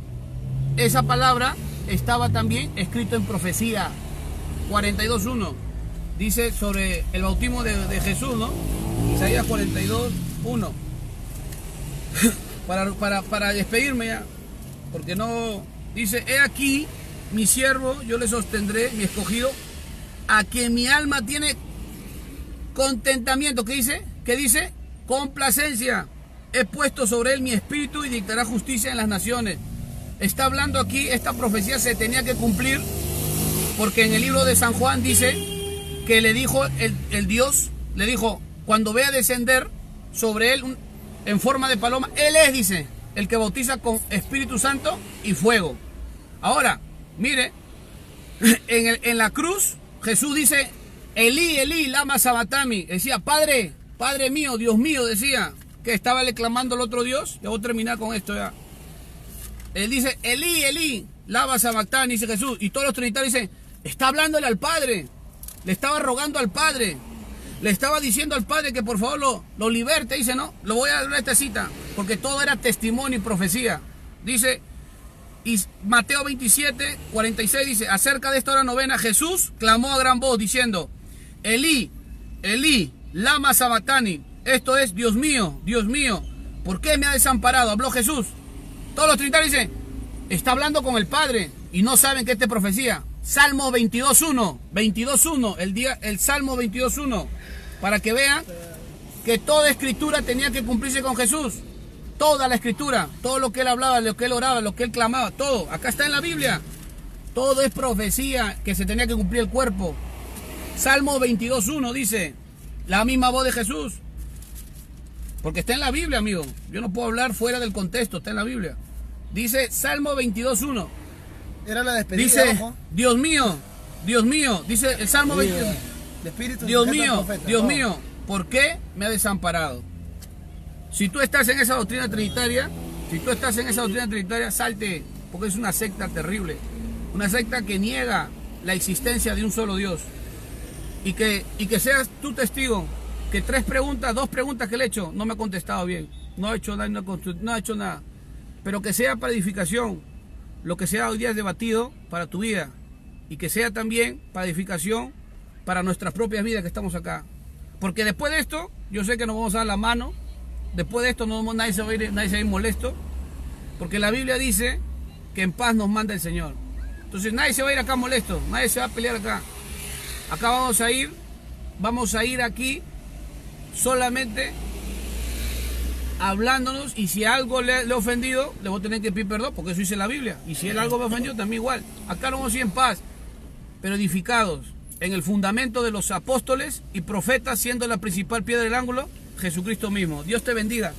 Esa palabra estaba también escrito en profecía. 42:1. Dice sobre el bautismo de Jesús, ¿no? Isaías 42:1. Para despedirme ya, porque no... Dice, he aquí, mi siervo, yo le sostendré, mi escogido, a quien mi alma tiene contentamiento. ¿Qué dice? ¿Qué dice? Complacencia. He puesto sobre él mi espíritu y dictará justicia en las naciones. Está hablando aquí, esta profecía se tenía que cumplir, porque en el libro de San Juan dice que le dijo el Dios, le dijo, cuando vea descender sobre él en forma de paloma. Él es, dice, el que bautiza con Espíritu Santo y fuego. Ahora, mire, en la cruz, Jesús dice, Elí, Elí, lama sabactani. Decía, Padre, Padre mío, Dios mío, decía, que estaba le clamando al otro Dios. Ya voy a terminar con esto ya. Él dice, Elí, Elí, lama sabactani, dice Jesús. Y todos los trinitarios dicen, está hablándole al Padre. Le estaba rogando al Padre. Le estaba diciendo al Padre que por favor lo liberte. Dice, no, lo voy a dar esta cita. Porque todo era testimonio y profecía. Dice, y Mateo 27, 46 dice, acerca de esta hora novena, Jesús clamó a gran voz diciendo, Elí, Elí, lama sabactani. Esto es, Dios mío, ¿por qué me ha desamparado? Habló Jesús. Todos los trinitarios dicen, está hablando con el Padre y no saben que esta es profecía. Salmo 22.1, 22.1, el Salmo 22.1, para que vean que toda escritura tenía que cumplirse con Jesús. Toda la escritura, todo lo que él hablaba, lo que él oraba, lo que él clamaba, todo. Acá está en la Biblia. Todo es profecía que se tenía que cumplir el cuerpo. Salmo 22.1 dice, la misma voz de Jesús. Porque está en la Biblia, amigo. Yo no puedo hablar fuera del contexto, está en la Biblia. Dice Salmo 22.1. Era la despedida. Dice, ojo. Dios mío, dice el Salmo 22. De espíritu, Dios profeta, mío, profeta. Dios No. mío, ¿por qué me ha desamparado? Si tú estás en esa doctrina trinitaria, salte, porque es una secta terrible. Una secta que niega la existencia de un solo Dios. Y que seas tú testigo que dos preguntas que le he hecho, no me ha contestado bien. No ha hecho nada, no ha hecho nada. Pero que sea para edificación. Lo que sea hoy día es debatido para tu vida. Y que sea también para edificación para nuestras propias vidas que estamos acá. Porque después de esto, yo sé que nos vamos a dar la mano. Después de esto nadie se va a ir molesto. Porque la Biblia dice que en paz nos manda el Señor. Entonces nadie se va a ir acá molesto. Nadie se va a pelear acá. Acá vamos a ir aquí solamente hablándonos, y si algo le he ofendido, le voy a tener que pedir perdón, porque eso dice la Biblia. Y si él algo me ofendió, también igual. Acá no vamos a ir en paz, pero edificados en el fundamento de los apóstoles y profetas, siendo la principal piedra del ángulo, Jesucristo mismo. Dios te bendiga.